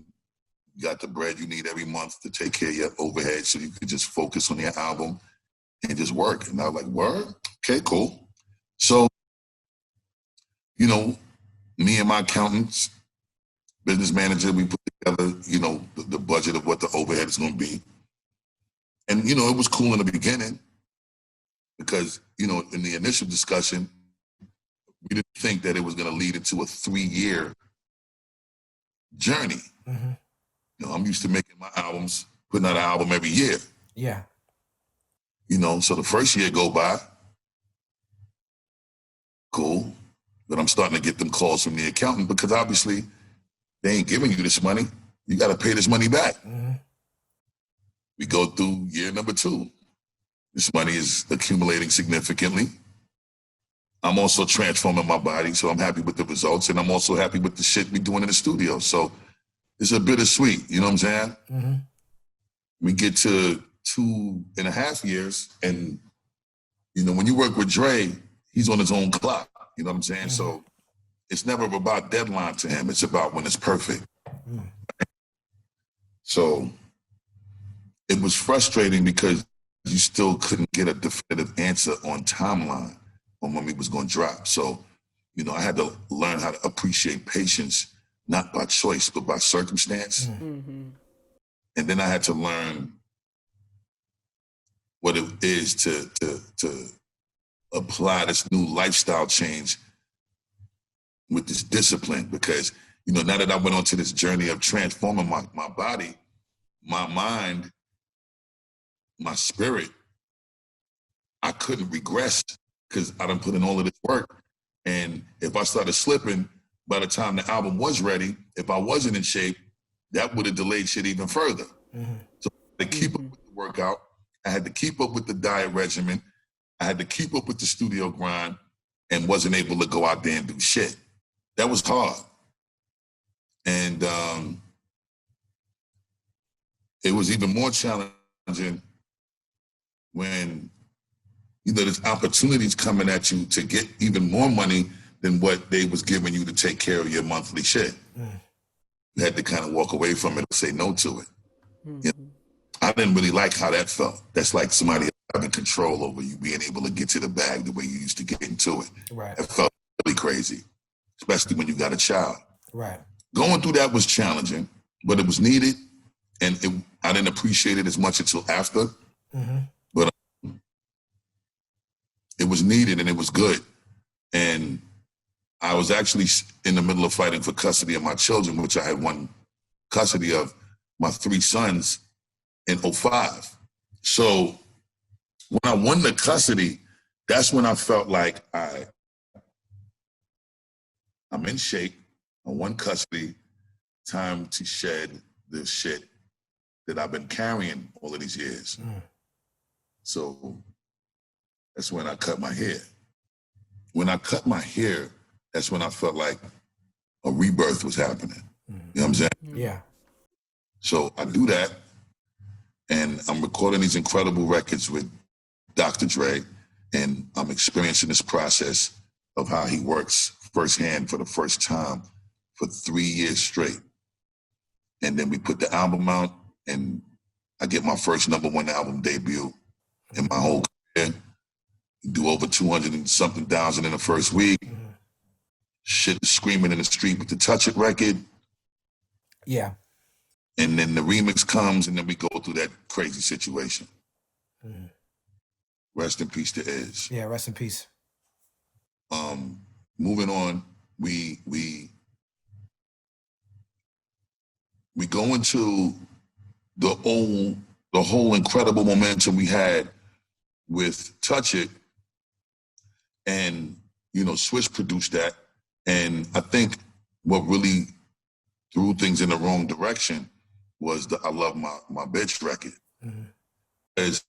got the bread you need every month to take care of your overhead so you can just focus on your album and just work. And I was like, word? Okay, cool. So, me and my accountants, business manager, we put together, the budget of what the overhead is going to be. And, it was cool in the beginning because, in the initial discussion, we didn't think that it was going to lead into a 3-year journey. I'm used to making my albums, putting out an album every year. Yeah. So the first year go by, cool. But I'm starting to get them calls from the accountant because obviously they ain't giving you this money. You got to pay this money back. We go through year number 2. This money is accumulating significantly. I'm also transforming my body, so I'm happy with the results, and I'm also happy with the shit we doing in the studio. So it's a bittersweet, you know what I'm saying? We get to 2.5 years, and when you work with Dre, he's on his own clock, you know what I'm saying? So it's never about deadline to him, it's about when it's perfect. So it was frustrating because you still couldn't get a definitive answer on timeline on when we was going to drop. So, I had to learn how to appreciate patience, not by choice, but by circumstance. And then I had to learn what it is to apply this new lifestyle change with this discipline. Because, now that I went on to this journey of transforming my body, my mind, my spirit, I couldn't regress because I done put in all of this work. And if I started slipping, by the time the album was ready, if I wasn't in shape, that would have delayed shit even further. So I had to keep up with the workout. I had to keep up with the diet regimen. I had to keep up with the studio grind and wasn't able to go out there and do shit. That was hard. And it was even more challenging when there's opportunities coming at you to get even more money than what they was giving you to take care of your monthly shit. You had to kind of walk away from it and say no to it. I didn't really like how that felt. That's like somebody having control over you, being able to get to the bag the way you used to get into it. Right. It felt really crazy, especially when you got a child. Right. Going through that was challenging, but it was needed, and I didn't appreciate it as much until after. But was needed and it was good. And I was actually in the middle of fighting for custody of my children, which I had won custody of my 3 sons in 2005. So when I won the custody, that's when I felt like I'm in shape. I won custody. Time to shed the shit that I've been carrying all of these years. So that's when I cut my hair. When I cut my hair, that's when I felt like a rebirth was happening. You know what I'm saying? Yeah. So I do that, and I'm recording these incredible records with Dr. Dre, and I'm experiencing this process of how he works firsthand for the first time for 3 years straight. And then we put the album out, and I get my first #1 album debut in my whole career. Do over 200 and something thousand in the first week. Shit is screaming in the street with the Touch It record. Yeah. And then the remix comes, and then we go through that crazy situation. Rest in peace to Iz. Yeah, rest in peace. Moving on, we go into the whole incredible momentum we had with Touch It, and Swish produced that, and I think what really threw things in the wrong direction was the I Love My Bitch record. As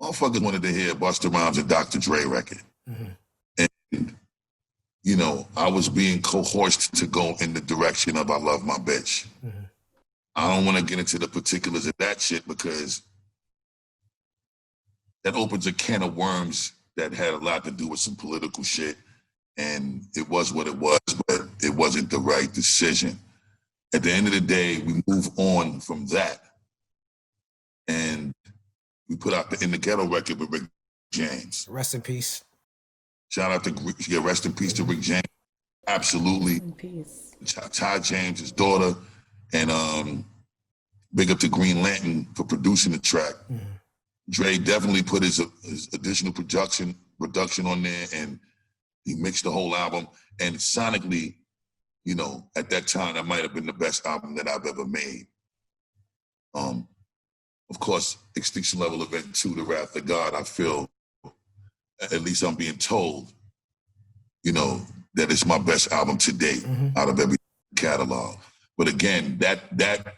motherfuckers wanted to hear Busta Rhymes and Dr. Dre record. And I was being coerced to go in the direction of I Love My Bitch. I don't want to get into the particulars of that shit because that opens a can of worms that had a lot to do with some political shit. And it was what it was, but it wasn't the right decision. At the end of the day, we move on from that. And we put out the In the Ghetto record with Rick James. Rest in peace. Shout out to, rest in peace to Rick James. Absolutely. Rest in peace. Ty James, his daughter, and big up to Green Lantern for producing the track. Dre definitely put his additional reduction on there, and he mixed the whole album. And sonically, at that time, that might have been the best album that I've ever made. Of course, Extinction Level Event 2, The Wrath of God, I feel, at least I'm being told, that it's my best album to date out of every catalog. But again, that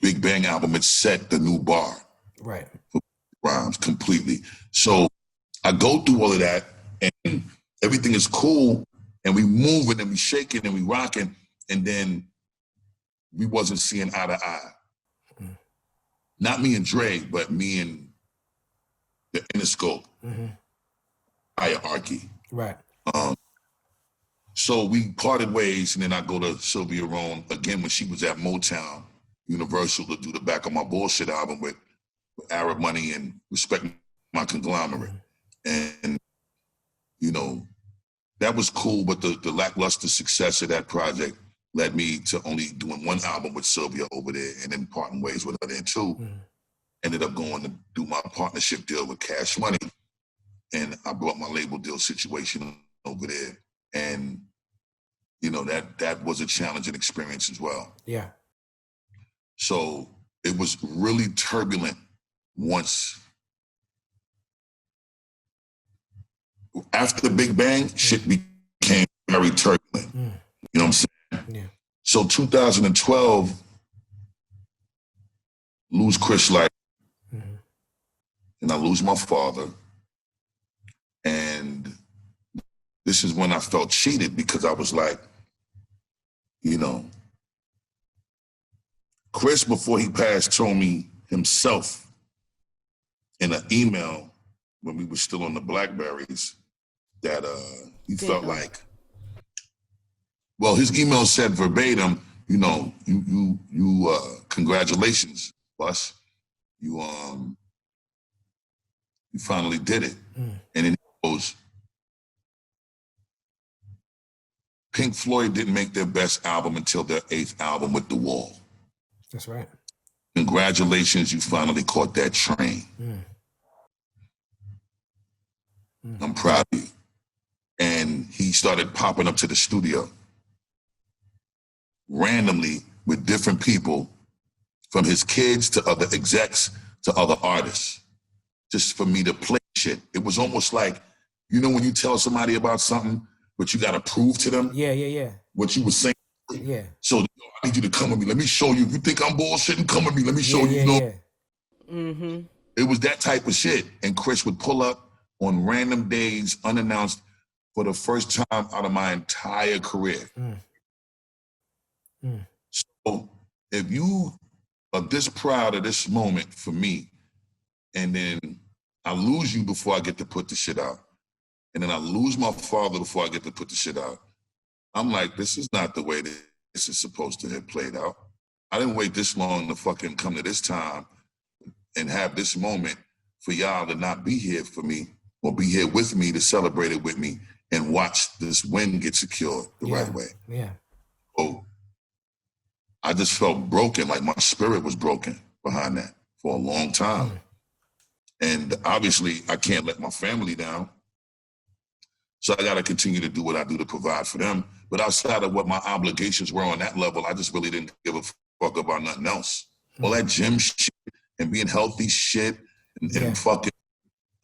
Big Bang album, it set the new bar. Right. For rhymes completely. So I go through all of that, and everything is cool, and we moving and we shaking and we rocking, and then we wasn't seeing eye to eye. Not me and Dre, but me and the Interscope hierarchy. Right. So we parted ways, and then I go to Sylvia Rhone again when she was at Motown Universal to do the Back of My Bullshit album with Arab Money and Respect My Conglomerate. And, that was cool, but the lackluster success of that project led me to only doing one album with Sylvia over there and then parting ways with her there too. Ended up going to do my partnership deal with Cash Money, and I brought my label deal situation over there. And, that was a challenging experience as well. Yeah. So it was really turbulent once. After the Big Bang, shit became very turbulent. You know what I'm saying? Yeah. So 2012, lose Chris Light, and I lose my father. And this is when I felt cheated, because I was like, Chris, before he passed, told me himself in an email when we were still on the Blackberries that he felt like, well, his email said verbatim, congratulations, Bus. You finally did it. And then he goes, Pink Floyd didn't make their best album until their 8th album with The Wall. That's right. Congratulations, you finally caught that train. I'm proud of you. And he started popping up to the studio randomly with different people, from his kids to other execs to other artists, just for me to play shit. It was almost like, you know, when you tell somebody about something, but you got to prove to them what you were saying. Yeah. So, I need you to come with me. Let me show you. If you think I'm bullshitting, come with me. Let me show you. You know? Mm-hmm. It was that type of shit. And Chris would pull up on random days, unannounced, for the first time out of my entire career. So if you are this proud of this moment for me, and then I lose you before I get to put the shit out, and then I lose my father before I get to put the shit out, I'm like, this is not the way that this is supposed to have played out. I didn't wait this long to fucking come to this time and have this moment for y'all to not be here for me or be here with me to celebrate it with me and watch this win get secured the right way. Yeah. So I just felt broken, like my spirit was broken behind that for a long time. And obviously I can't let my family down. So I got to continue to do what I do to provide for them. But outside of what my obligations were on that level, I just really didn't give a fuck about nothing else. All that gym shit and being healthy shit and fucking,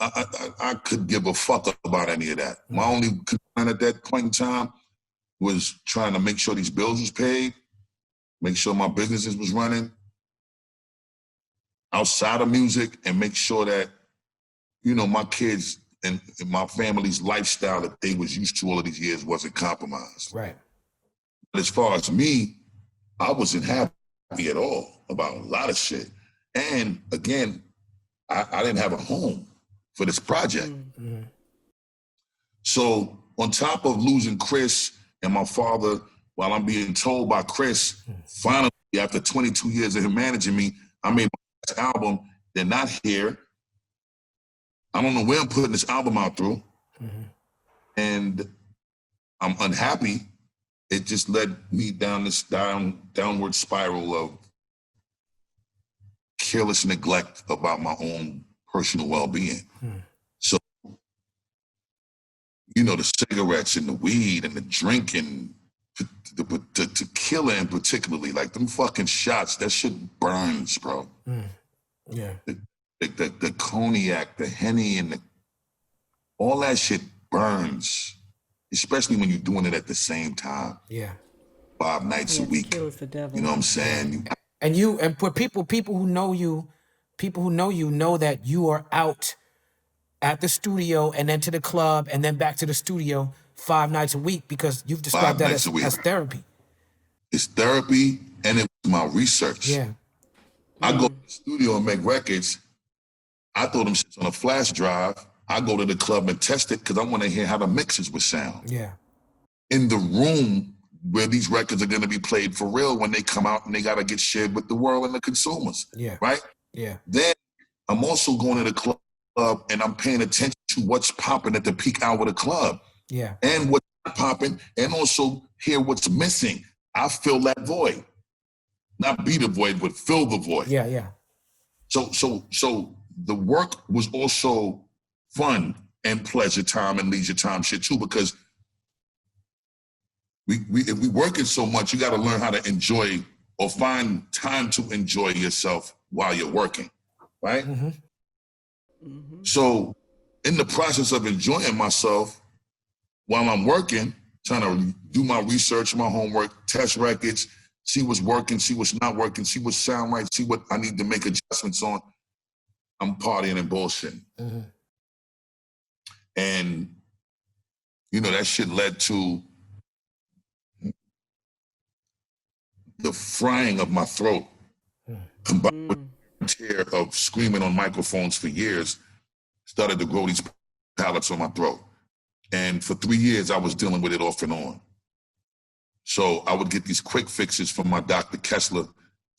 I could give a fuck about any of that. My only concern at that point in time was trying to make sure these bills was paid, make sure my businesses was running outside of music, and make sure that, you know, my kids and my family's lifestyle that they was used to all of these years wasn't compromised. Right. But as far as me, I wasn't happy at all about a lot of shit. And again, I didn't have a home for this project. So on top of losing Chris and my father, while I'm being told by Chris, finally, after 22 years of him managing me, I made my last album. They're not here. I don't know where I'm putting this album out through. And I'm unhappy. It just led me down this downward spiral of careless neglect about my own personal well-being. So, you know, the cigarettes and the weed and the drinking, the tequila in particularly, like them fucking shots, that shit burns, bro. Yeah. The cognac, the Henny, and all that shit burns, especially when you're doing it at the same time. Yeah. 5 nights a week. Kills the devil. You know what I'm saying? And for people who know you, know that you are out at the studio and then to the club and then back to the studio 5 nights a week, because you've described that as therapy. It's therapy, and it's my research. Yeah. I go to the studio and make records. I throw them shits on a flash drive. I go to the club and test it because I want to hear how the mixes would sound. Yeah. In the room where these records are going to be played for real when they come out, and they got to get shared with the world and the consumers. Yeah. Right? Yeah. Then I'm also going to the club and I'm paying attention to what's popping at the peak hour of the club. Yeah. And what's not popping, and also hear what's missing. I fill that void. Not be the void, but fill the void. Yeah, yeah. So the work was also fun and pleasure time and leisure time shit too, because if we working so much, you got to learn how to enjoy or find time to enjoy yourself while you're working, right? So in the process of enjoying myself while I'm working, trying to do my research, my homework, test records, see what's working, see what's not working, see what sound right, see what I need to make adjustments on, I'm partying and bullshitting. And, you know, that shit led to the frying of my throat, combined with the tear of screaming on microphones for years, started to grow these pellets on my throat. And for 3 years, I was dealing with it off and on. So I would get these quick fixes from my Dr. Kessler,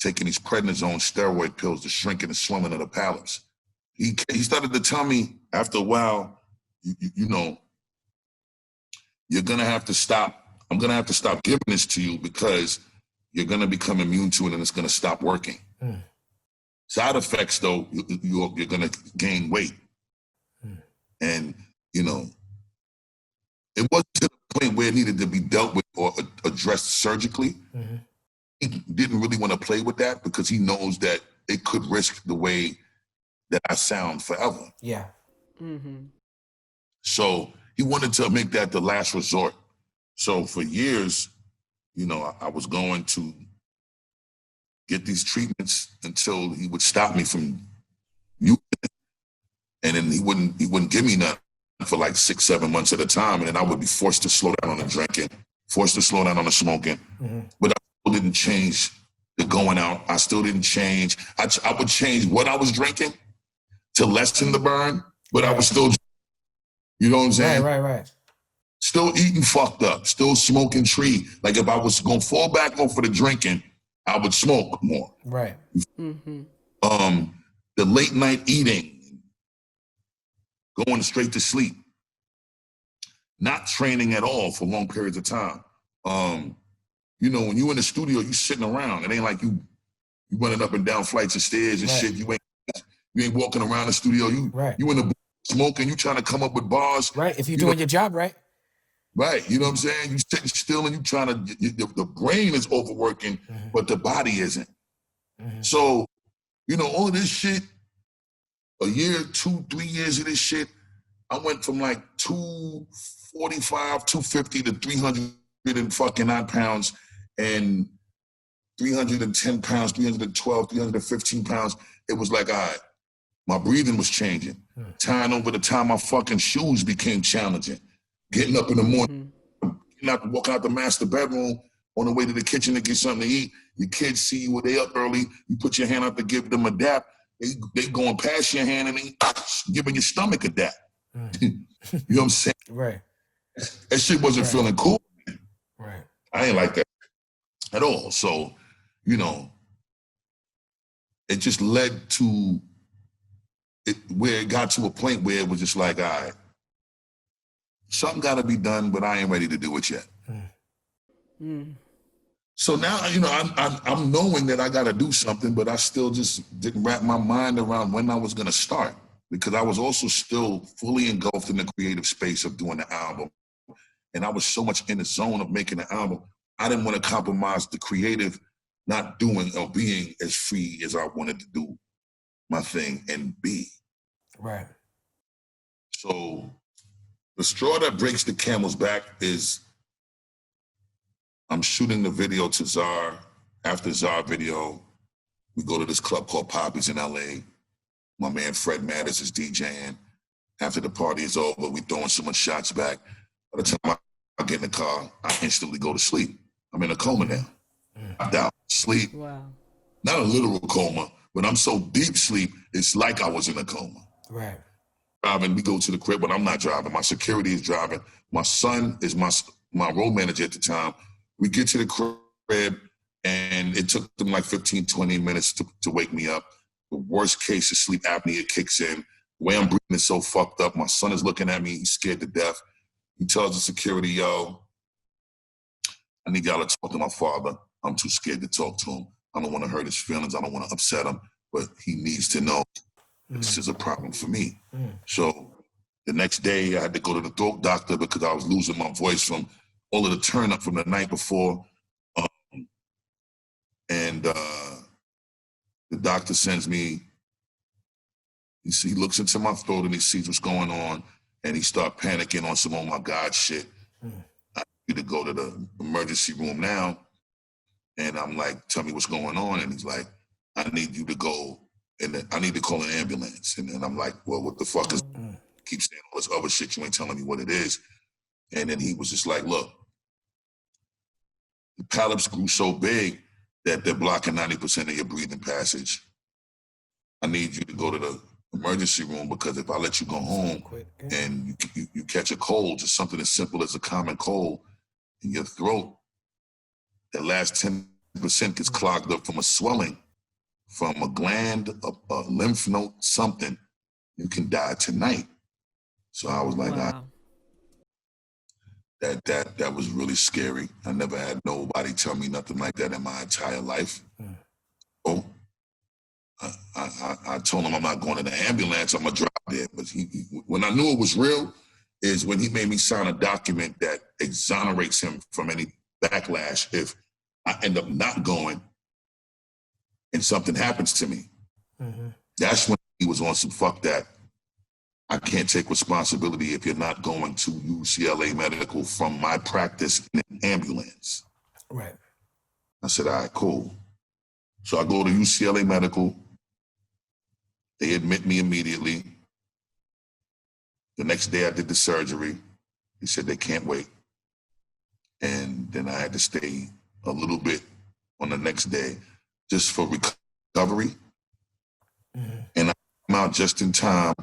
taking these prednisone steroid pills to shrinking and swelling of the palates. He started to tell me after a while, you know, you're gonna have to stop. I'm gonna have to stop giving this to you because you're gonna become immune to it and it's gonna stop working. Side effects, though, you're gonna gain weight. And you know, it wasn't to the point where it needed to be dealt with or addressed surgically. Mm-hmm. He didn't really want to play with that because he knows that it could risk the way that I sound forever. Yeah. Mm-hmm. So he wanted to make that the last resort. So for years, you know, I was going to get these treatments until he would stop me from using it. And then he wouldn't give me none for like 6-7 months at a time. And then I would be forced to slow down on the drinking, forced to slow down on the smoking. Mm-hmm. But I still didn't change the going out. I still didn't change. I would change what I was drinking to lessen the burn, but I was still, you know what I'm saying? Right. Still eating fucked up, still smoking tree. Like if I was gonna fall back off for the drinking, I would smoke more. Right. Mm-hmm. The late night eating, going straight to sleep, not training at all for long periods of time. You know, when you in the studio, you sitting around. It ain't like you running up and down flights of stairs and shit. You ain't walking around the studio. You in the booth smoking. You trying to come up with bars. Right. If you're doing your job right. Right. You know what I'm saying? You sitting still and you trying to. The brain is overworking, but the body isn't. Mm-hmm. So, you know, all of this shit. A year, 2-3 years of this shit. I went from like 245, 250 to 309 pounds and 310 pounds, 312, 315 pounds. It was like, all right, my breathing was changing. Tying over the time my fucking shoes became challenging. Getting up in the morning, walking out the master bedroom on the way to the kitchen to get something to eat. Your kids see you when they up early. You put your hand out to give them a dap. They going past your hand and they giving your stomach a dap. You know what I'm saying? Right. That shit wasn't feeling cool. Right. I ain't like that at all. So, you know, it just led to where it got to a point where it was just like, all right, something got to be done, but I ain't ready to do it yet. So now, you know, I'm knowing that I got to do something, but I still just didn't wrap my mind around when I was going to start because I was also still fully engulfed in the creative space of doing the album. And I was so much in the zone of making the album. I didn't want to compromise the creative, not doing or being as free as I wanted to do my thing and be. Right. So the straw that breaks the camel's back is I'm shooting the video to Czar. After Czar video, we go to this club called Poppy's in LA. My man Fred Matters is DJing. After the party is over, we throwing so much shots back. By the time I get in the car, I instantly go to sleep. I'm in a coma now. I'm down, sleep. Wow. Not a literal coma, but I'm so deep sleep, it's like I was in a coma. Right. Driving, we go to the crib, but I'm not driving. My security is driving. My son is my road manager at the time. We get to the crib, and it took them like 15, 20 minutes to wake me up. The worst case is sleep apnea kicks in. The way I'm breathing is so fucked up. My son is looking at me. He's scared to death. He tells the security, yo, I need y'all to talk to my father. I'm too scared to talk to him. I don't want to hurt his feelings. I don't want to upset him, but he needs to know this is a problem for me. So the next day I had to go to the throat doctor because I was losing my voice from all of the turn up from the night before. The doctor sends me, he looks into my throat and he sees what's going on and he starts panicking on some, oh my God shit. I need to go to the emergency room now. And I'm like, tell me what's going on. And he's like, I need you to go and I need to call an ambulance. And then I'm like, well, what the fuck is, keep saying all this other shit, you ain't telling me what it is. And then he was just like, look, the polyps grew so big that they're blocking 90% of your breathing passage. I need you to go to the emergency room because if I let you go home and you catch a cold, just something as simple as a common cold in your throat, that last 10% gets clogged up from a swelling, from a gland, a lymph node, something, you can die tonight. So I was like, wow. That was really scary. I never had nobody tell me nothing like that in my entire life. Oh, I told him I'm not going to the ambulance. I'm gonna drive there. But when I knew it was real, is when he made me sign a document that exonerates him from any backlash if I end up not going and something happens to me. Mm-hmm. That's when he was on some fuck that. I can't take responsibility if you're not going to UCLA Medical from my practice in an ambulance. Right. I said, all right, cool. So I go to UCLA Medical. They admit me immediately. The next day I did the surgery. He said they can't wait. And then I had to stay a little bit on the next day just for recovery. Mm-hmm. And I came out just in time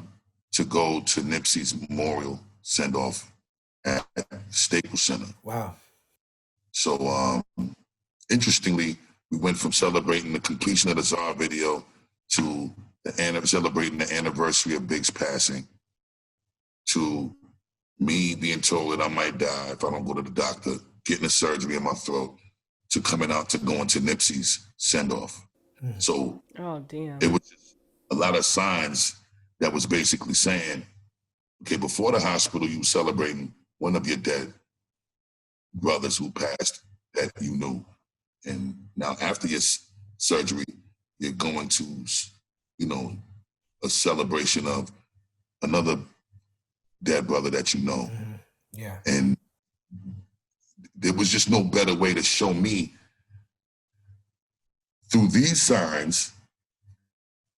to go to Nipsey's memorial send-off at Staples Center. Wow. So interestingly, we went from celebrating the completion of the Czar video to celebrating the anniversary of Big's passing, to me being told that I might die if I don't go to the doctor, getting a surgery in my throat, to coming out to going to Nipsey's send-off. Mm. So it was just a lot of signs that was basically saying, okay, before the hospital, you were celebrating one of your dead brothers who passed that you knew. And now after your surgery, you're going to, you know, a celebration of another dead brother that you know. Mm-hmm. Yeah. And there was just no better way to show me through these signs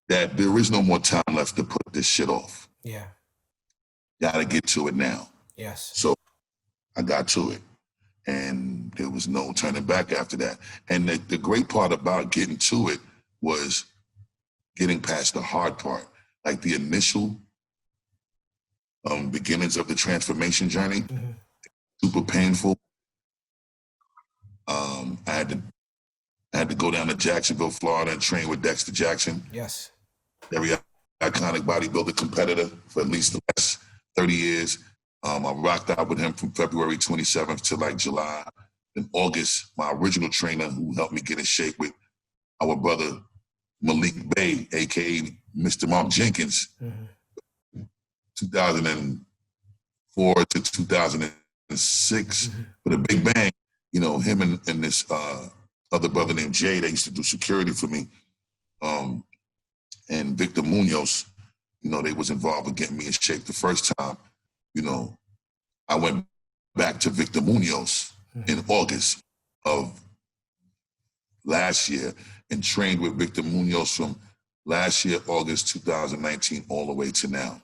that there is no more time left to put this shit off. Yeah. Gotta get to it now. Yes. So I got to it. And there was no turning back after that. And the great part about getting to it was getting past the hard part. Like the initial beginnings of the transformation journey, mm-hmm. super painful. I had to go down to Jacksonville, Florida and train with Dexter Jackson. Yes. Very iconic bodybuilder competitor for at least the last 30 years. I rocked out with him from February 27th to like July. In August, my original trainer who helped me get in shape with our brother Malik Bey, AKA Mr. Mark Jenkins, mm-hmm. 2004 to 2006 mm-hmm. with a big bang. You know, him and this other brother named Jay, they used to do security for me. And Victor Munoz, you know, they was involved with getting me in shape the first time. You know, I went back to Victor Munoz in August of last year and trained with Victor Munoz from last year, August 2019, all the way to now.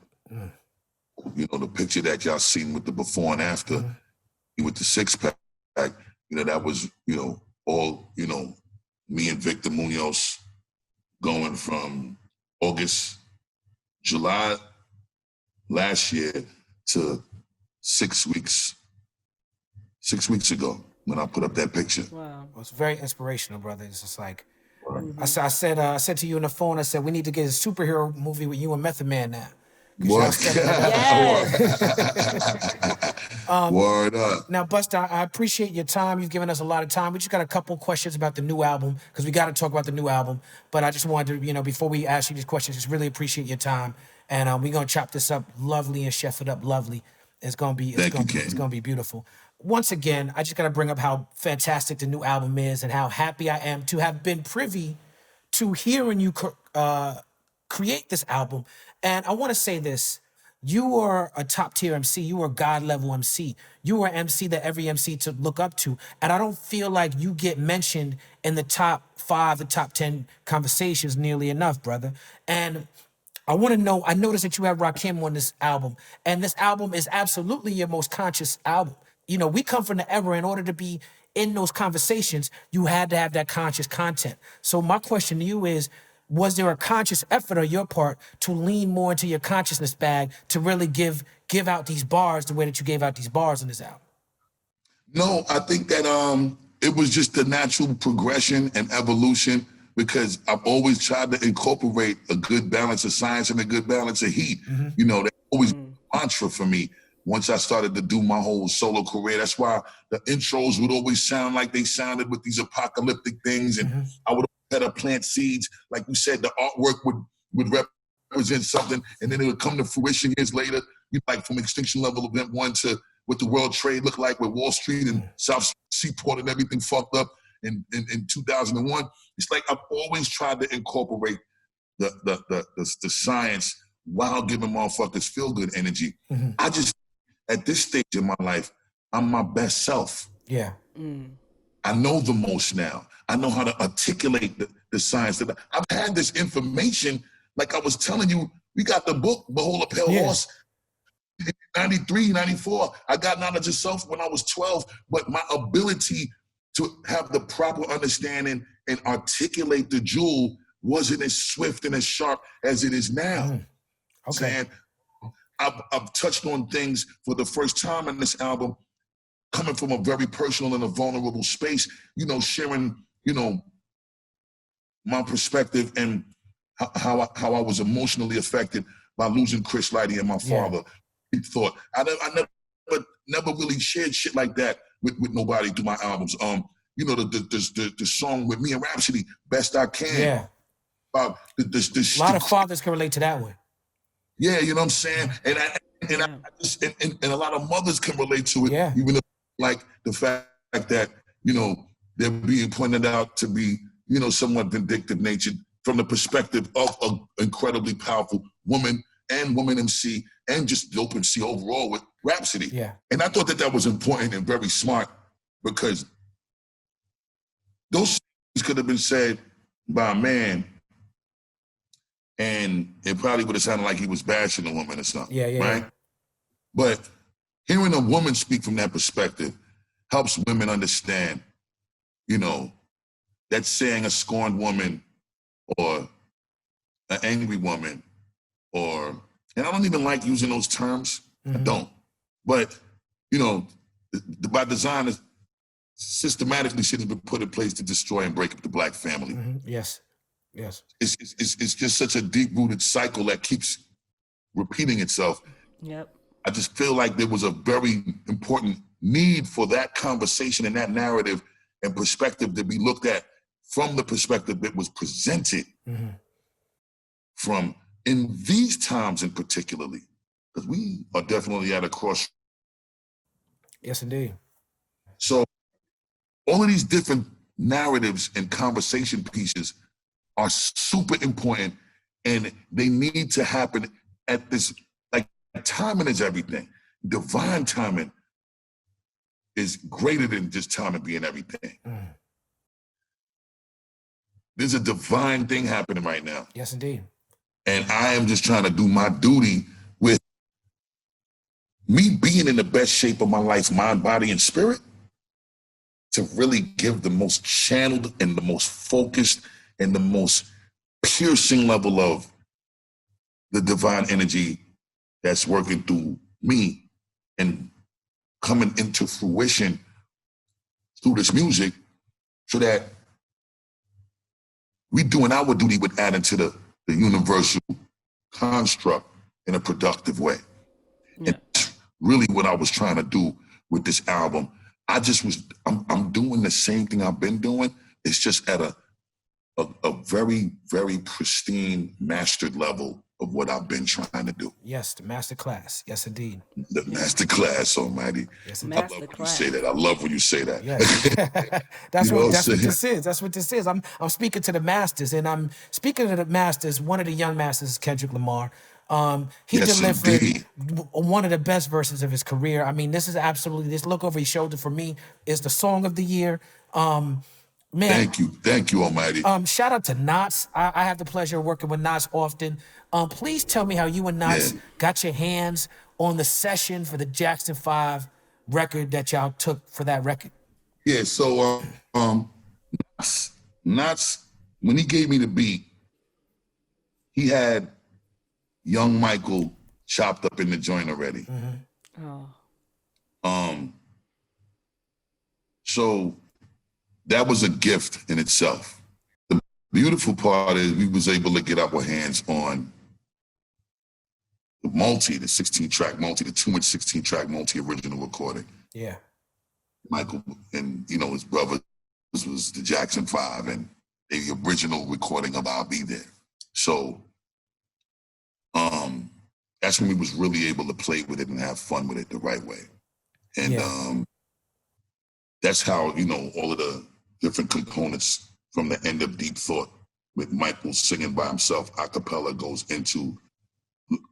You know, the picture that y'all seen with the before and after, with the six-pack, you know, that was, you know, all, you know, me and Victor Munoz going from July last year to 6 weeks ago when I put up that picture. Wow. Well, it's very inspirational, brother. It's just like, I said to you on the phone, I said, we need to get a superhero movie with you and Method Man now. What? Word up. Now, Busta, I appreciate your time. You've given us a lot of time. We just got a couple questions about the new album because we got to talk about the new album. But I just wanted to, you know, before we ask you these questions, just really appreciate your time. And we're going to chop this up lovely and chef it up lovely. It's going to be beautiful. Once again, I just got to bring up how fantastic the new album is and how happy I am to have been privy to hearing you create this album. And I want to say this. You are a top tier MC. You are God level MC. You are an MC that every MC to look up to. And I don't feel like you get mentioned in the top 5, the top 10 conversations nearly enough, brother. And I want to know, I noticed that you have Rakim on this album. And this album is absolutely your most conscious album. You know, we come from the era, in order to be in those conversations, you had to have that conscious content. So my question to you is, was there a conscious effort on your part to lean more into your consciousness bag to really give out these bars the way that you gave out these bars in this album? No, I think that it was just the natural progression and evolution, because I've always tried to incorporate a good balance of science and a good balance of heat. Mm-hmm. You know, that always mantra for me. Once I started to do my whole solo career, that's why the intros would always sound like they sounded with these apocalyptic things, and I would had to plant seeds. Like you said, the artwork would represent something, and then it would come to fruition years later. like from Extinction Level Event 1 to what the World Trade looked like with Wall Street and South Seaport and everything fucked up in 2001. It's like I've always tried to incorporate the science while giving motherfuckers feel good energy. I just, at this stage in my life, I'm my best self. Yeah. I know the most now. I know how to articulate the science. That I've had this information, like I was telling you, we got the book, Behold a Pale Horse, 93, 94. I got Knowledge of Self when I was 12, but my ability to have the proper understanding and articulate the jewel wasn't as swift and as sharp as it is now. Okay. I've touched on things for the first time in this album, coming from a very personal and a vulnerable space, you know, sharing, you know, my perspective and how I was emotionally affected by losing Chris Lighty and my father. Thought I never really shared shit like that with nobody through my albums. You know, the song with me and Rhapsody, Best I Can. Yeah. A lot of fathers can relate to that one. Yeah, you know what I'm saying? And a lot of mothers can relate to it. Yeah. Even though, like the fact that, you know, they're being pointed out to be, you know, somewhat vindictive natured from the perspective of an incredibly powerful woman and woman MC and just dope MC overall with Rhapsody. Yeah. And I thought that was important and very smart because those things could have been said by a man and it probably would have sounded like he was bashing a woman or something, right? But hearing a woman speak from that perspective helps women understand, you know, that saying a scorned woman or an angry woman or, and I don't even like using those terms, I don't. But, you know, by design, is systematically shit has been put in place to destroy and break up the Black family. Yes. Yes. It's just such a deep-rooted cycle that keeps repeating itself. Yep. I just feel like there was a very important need for that conversation and that narrative and perspective to be looked at from the perspective that was presented from in these times in particularly, because we are definitely at a cross. Yes, indeed. So all of these different narratives and conversation pieces are super important and they need to happen at this, like timing is everything. Divine timing is greater than just timing being everything. There's a divine thing happening right now. Yes, indeed. And I am just trying to do my duty with me being in the best shape of my life, mind, body, and spirit to really give the most channeled and the most focused and the most piercing level of the divine energy that's working through me and coming into fruition through this music so that we doing our duty with adding to the universal construct in a productive way. Yeah. And that's really what I was trying to do with this album. I'm doing the same thing I've been doing. It's just at a very, very pristine, mastered level of what I've been trying to do. Yes, the Masterclass. Yes, indeed. The Masterclass, almighty. Yes, I love when you say that. I love when you say that. Yes. That's what this is. That's what this is. I'm speaking to the masters, and I'm speaking to the masters. One of the young masters is Kendrick Lamar. He delivered one of the best verses of his career. I mean, this is absolutely, this look over his shoulder for me is the song of the year. Man, thank you, almighty. Shout out to Knots. I have the pleasure of working with Knots often. Please tell me how you and Knots got your hands on the session for the Jackson 5 record that y'all took for that record. Yeah, so Knots, when he gave me the beat, he had Young Michael chopped up in the joint already. So that was a gift in itself. The beautiful part is we was able to get our hands on the 16-track multi, the 2-inch 16-track multi original recording. Yeah. Michael and, you know, his brother was the Jackson 5 and the original recording of I'll Be There. So that's when we was really able to play with it and have fun with it the right way. And that's how, you know, all of the different components from the end of Deep Thought with Michael singing by himself, a cappella, goes into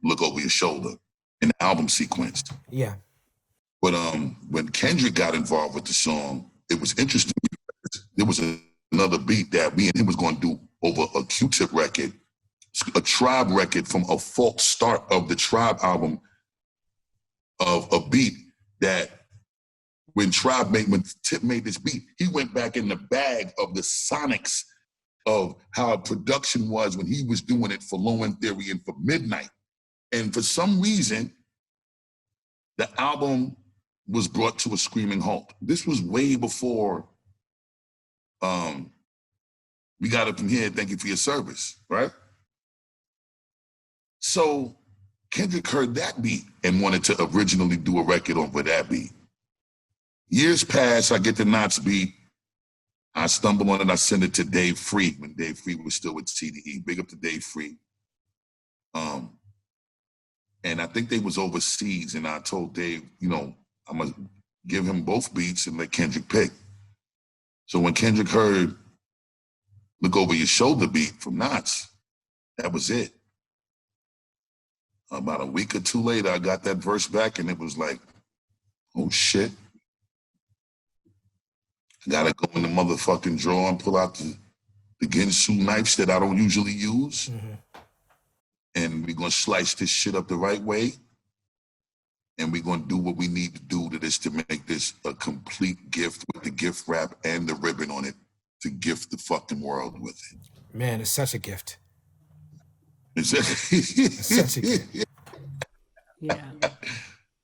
Look Over Your Shoulder in the album sequence. Yeah. But when Kendrick got involved with the song, it was interesting. There was another beat that me and him was going to do over a Q-Tip record, a Tribe record from a false start of the Tribe album, of a beat that when Tip made this beat, he went back in the bag of the sonics of how production was when he was doing it for Low End Theory and for Midnight. And for some reason, the album was brought to a screaming halt. This was way before We Got It From Here, Thank You For Your Service, right? So Kendrick heard that beat and wanted to originally do a record over that beat. Years pass, I get the Knots beat. I stumble on it, I send it to Dave Free when Dave Free was still with CDE. Big up to Dave Free. And I think they was overseas, and I told Dave, you know, I'm gonna give him both beats and let Kendrick pick. So when Kendrick heard Look Over Your Shoulder beat from Knots, that was it. About a week or two later, I got that verse back, and it was like, oh shit. I gotta go in the motherfucking drawer and pull out the Ginsu knives that I don't usually use. Mm-hmm. And we're gonna slice this shit up the right way. And we're gonna do what we need to do to this to make this a complete gift with the gift wrap and the ribbon on it to gift the fucking world with it. Man, it's such a gift. It's such a gift. Yeah.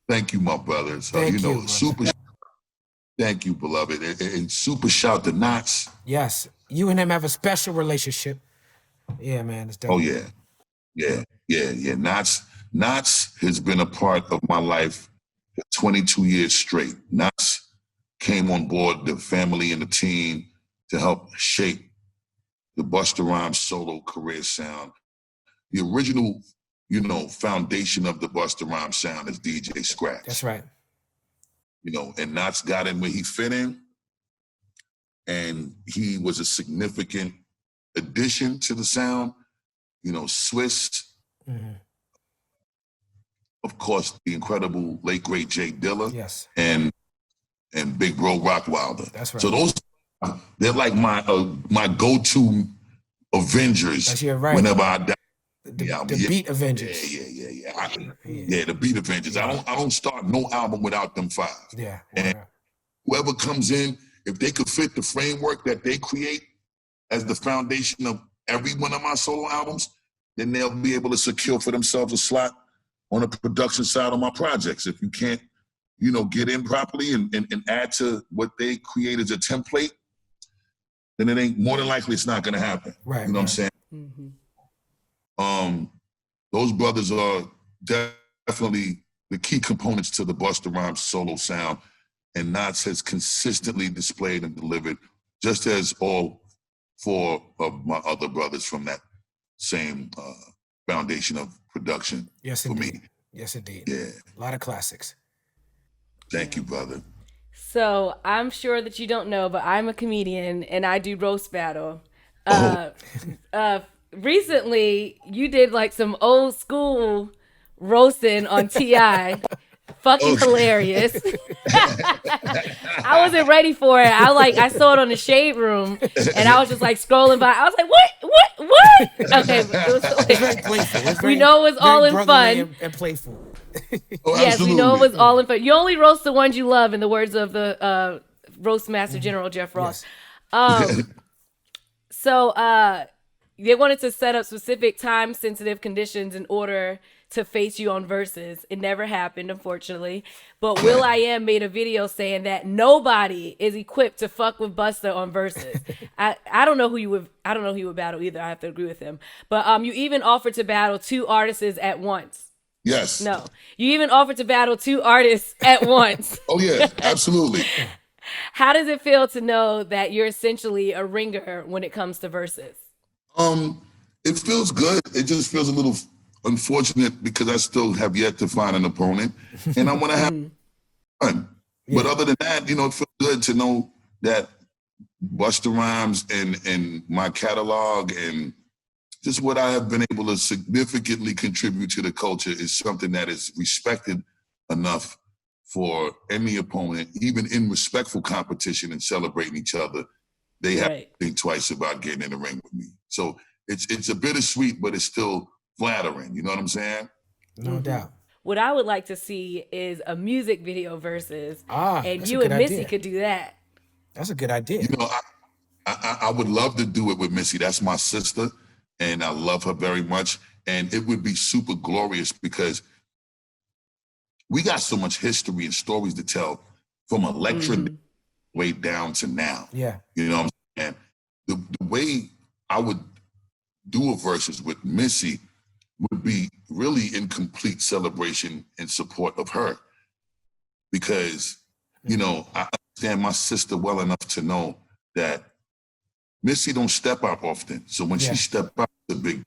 Thank you, my brother. So, Thank you, super. Thank you, beloved. And super shout to Knots. Yes. You and him have a special relationship. Yeah, man. It's dope. Oh, yeah. Yeah. Knots has been a part of my life for 22 years straight. Knots came on board the family and the team to help shape the Busta Rhymes solo career sound. The original, foundation of the Busta Rhymes sound is DJ Scratch. That's right. And Knots got in where he fit in, and he was a significant addition to the sound. Swiss, mm-hmm. Of course, the incredible late great J Dilla, yes, and Big Bro Rockwilder. That's right. So those, they're like my go-to Avengers. That's right. Whenever I die. The Beat Avengers. Yeah, the Beat Avengers. Yeah. I don't start no album without them five. Yeah. And whoever comes in, if they could fit the framework that they create as the foundation of every one of my solo albums, then they'll be able to secure for themselves a slot on the production side of my projects. If you can't, get in properly and add to what they create as a template, then it ain't, more than likely it's not gonna happen. Right. You know what I'm saying? Mm-hmm. Those brothers are definitely the key components to the Busta Rhymes solo sound, and Knots has consistently displayed and delivered, just as all four of my other brothers from that same foundation of production. Yes, for indeed. me. Yes, indeed. Yeah. A lot of classics. Thank you, brother. So I'm sure that you don't know, but I'm a comedian and I do roast battle. Recently, you did like some old school roasting on T.I. Fucking hilarious. I wasn't ready for it. I saw it on the Shade Room and I was just like scrolling by. I was like, what? Okay, it was very playful. We know it was all in fun. And playful. Yes, we know it was all in fun. You only roast the ones you love, in the words of the roast master General Jeff Ross. Yes. So they wanted to set up specific time-sensitive conditions in order to face you on Versuz. It never happened, unfortunately. But will.i.am made a video saying that nobody is equipped to fuck with Busta on Versuz. I don't know who you would battle either. I have to agree with him. But you even offered to battle two artists at once. Yes. No. You even offered to battle two artists at once. Oh yeah, absolutely. How does it feel to know that you're essentially a ringer when it comes to Versuz? It feels good. It just feels a unfortunate because I still have yet to find an opponent, and I want to have fun. Yeah. But other than that, it feels good to know that Busta Rhymes and my catalog and just what I have been able to significantly contribute to the culture is something that is respected enough for any opponent, even in respectful competition and celebrating each other. They have to think twice about getting in the ring with me. So it's a bittersweet, but it's still flattering. You know what I'm saying? No doubt. What I would like to see is a music video versus, and you and Missy could do that. That's a good idea. I would love to do it with Missy. That's my sister, and I love her very much. And it would be super glorious because we got so much history and stories to tell from Electra way down to now. Yeah. You know what I'm saying? The way I would do a versus with Missy would be really in complete celebration and support of her. Because, I understand my sister well enough to know that Missy don't step out often. So when she step out, it's a big deal.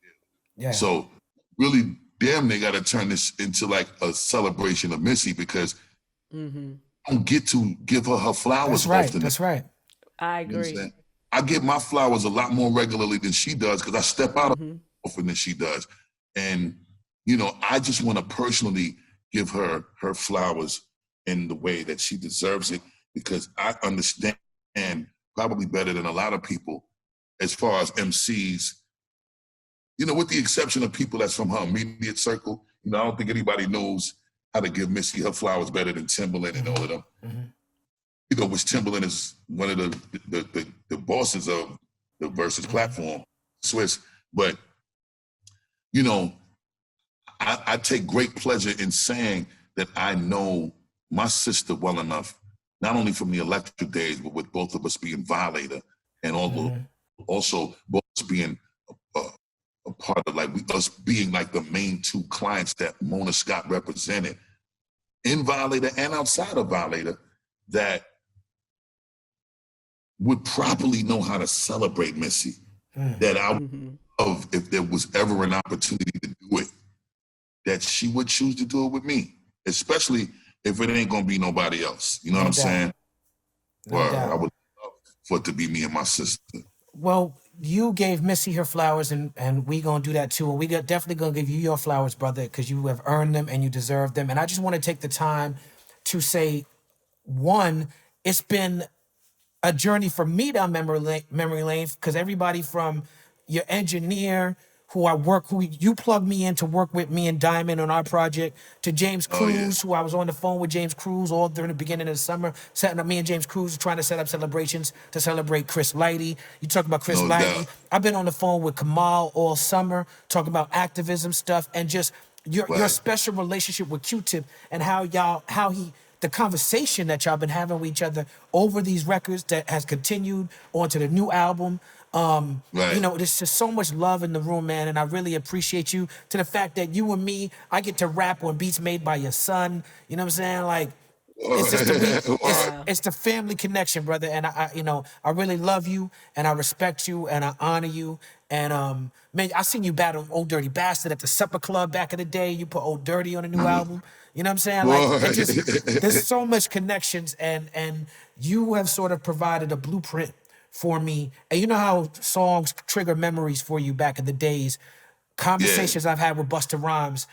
Yeah. So really, damn, they got to turn this into like a celebration of Missy because I don't get to give her flowers often. That's right. I agree. I get my flowers a lot more regularly than she does because I step out often than she does. And, I just want to personally give her flowers in the way that she deserves it because I understand probably better than a lot of people as far as MCs, with the exception of people that's from her immediate circle. I don't think anybody knows how to give Missy her flowers better than Timbaland and all of them. Which Timbaland is one of the bosses of the Versuz platform, Swiss. But, I take great pleasure in saying that I know my sister well enough, not only from the Electric days, but with both of us being Violator and also both being a part of us being like the main two clients that Mona Scott represented in Violator and outside of Violator that would properly know how to celebrate Missy. That I would love if there was ever an opportunity to do it, that she would choose to do it with me, especially if it ain't gonna be nobody else. You know what I'm saying? I would love for it to be me and my sister. Well, you gave Missy her flowers, and we gonna do that too. And we definitely gonna give you your flowers, brother, because you have earned them and you deserve them. And I just want to take the time to say, one, it's been a journey for me down memory lane, because everybody from your engineer, who you plugged me in to work with me and Diamond on our project, to James Cruz, who I was on the phone with James Cruz all during the beginning of the summer, setting up me and James Cruz trying to set up celebrations to celebrate Chris Lighty. You talk about Chris Lighty. I've been on the phone with Kamal all summer, talking about activism stuff and just your special relationship with Q-Tip and the conversation that y'all been having with each other over these records that has continued onto the new album. There's just so much love in the room, man, and I really appreciate you, to the fact that you and me, I get to rap on beats made by your son. You know what I'm saying? Like, it's just it's the family connection, brother. And I really love you and I respect you and I honor you. And man, I seen you battle Old Dirty Bastard at the Supper Club back in the day. You put Old Dirty on a new album. You know what I'm saying? Like, there's so much connections, and you have sort of provided a blueprint for me. And you know how songs trigger memories for you back in the days. Conversations I've had with Busta Rhymes,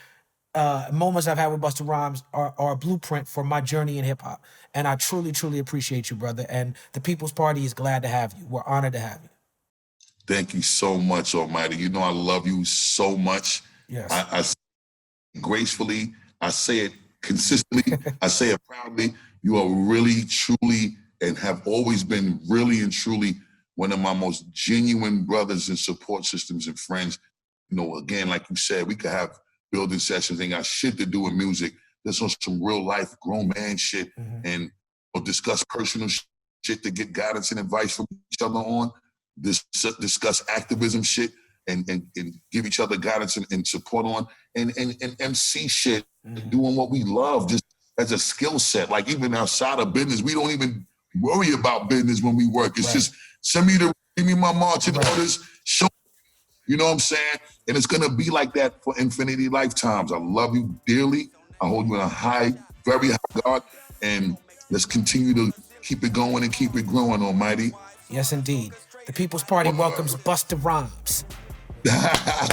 moments I've had with Busta Rhymes are a blueprint for my journey in hip hop. And I truly, truly appreciate you, brother. And the People's Party is glad to have you. We're honored to have you. Thank you so much, Almighty. I love you so much. Yes. I say it gracefully. I say it consistently. I say it proudly. You are really, truly, and have always been really and truly one of my most genuine brothers and support systems and friends. Again, like you said, we could have building sessions, ain't got shit to do with music. There's some real life grown man shit, and we'll discuss personal shit to get guidance and advice from each other on. Discuss activism shit and give each other guidance and support on, and MC shit, doing what we love just as a skill set. Like, even outside of business, we don't even worry about business when we work. It's just send me my marching orders, show You know what I'm saying? And it's gonna be like that for infinity lifetimes. I love you dearly. I hold you in a high, very high regard, and let's continue to keep it going and keep it growing, Almighty. Yes, indeed. The People's Party welcomes Busta Rhymes.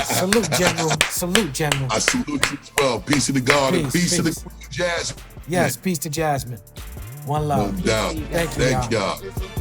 Salute, General. Salute, General. I salute you as well. Peace to the God and peace to the peace. Queen Jasmin. Yes, peace to Jasmine. One No love. doubt. Thank you, Thank y'all. y'all.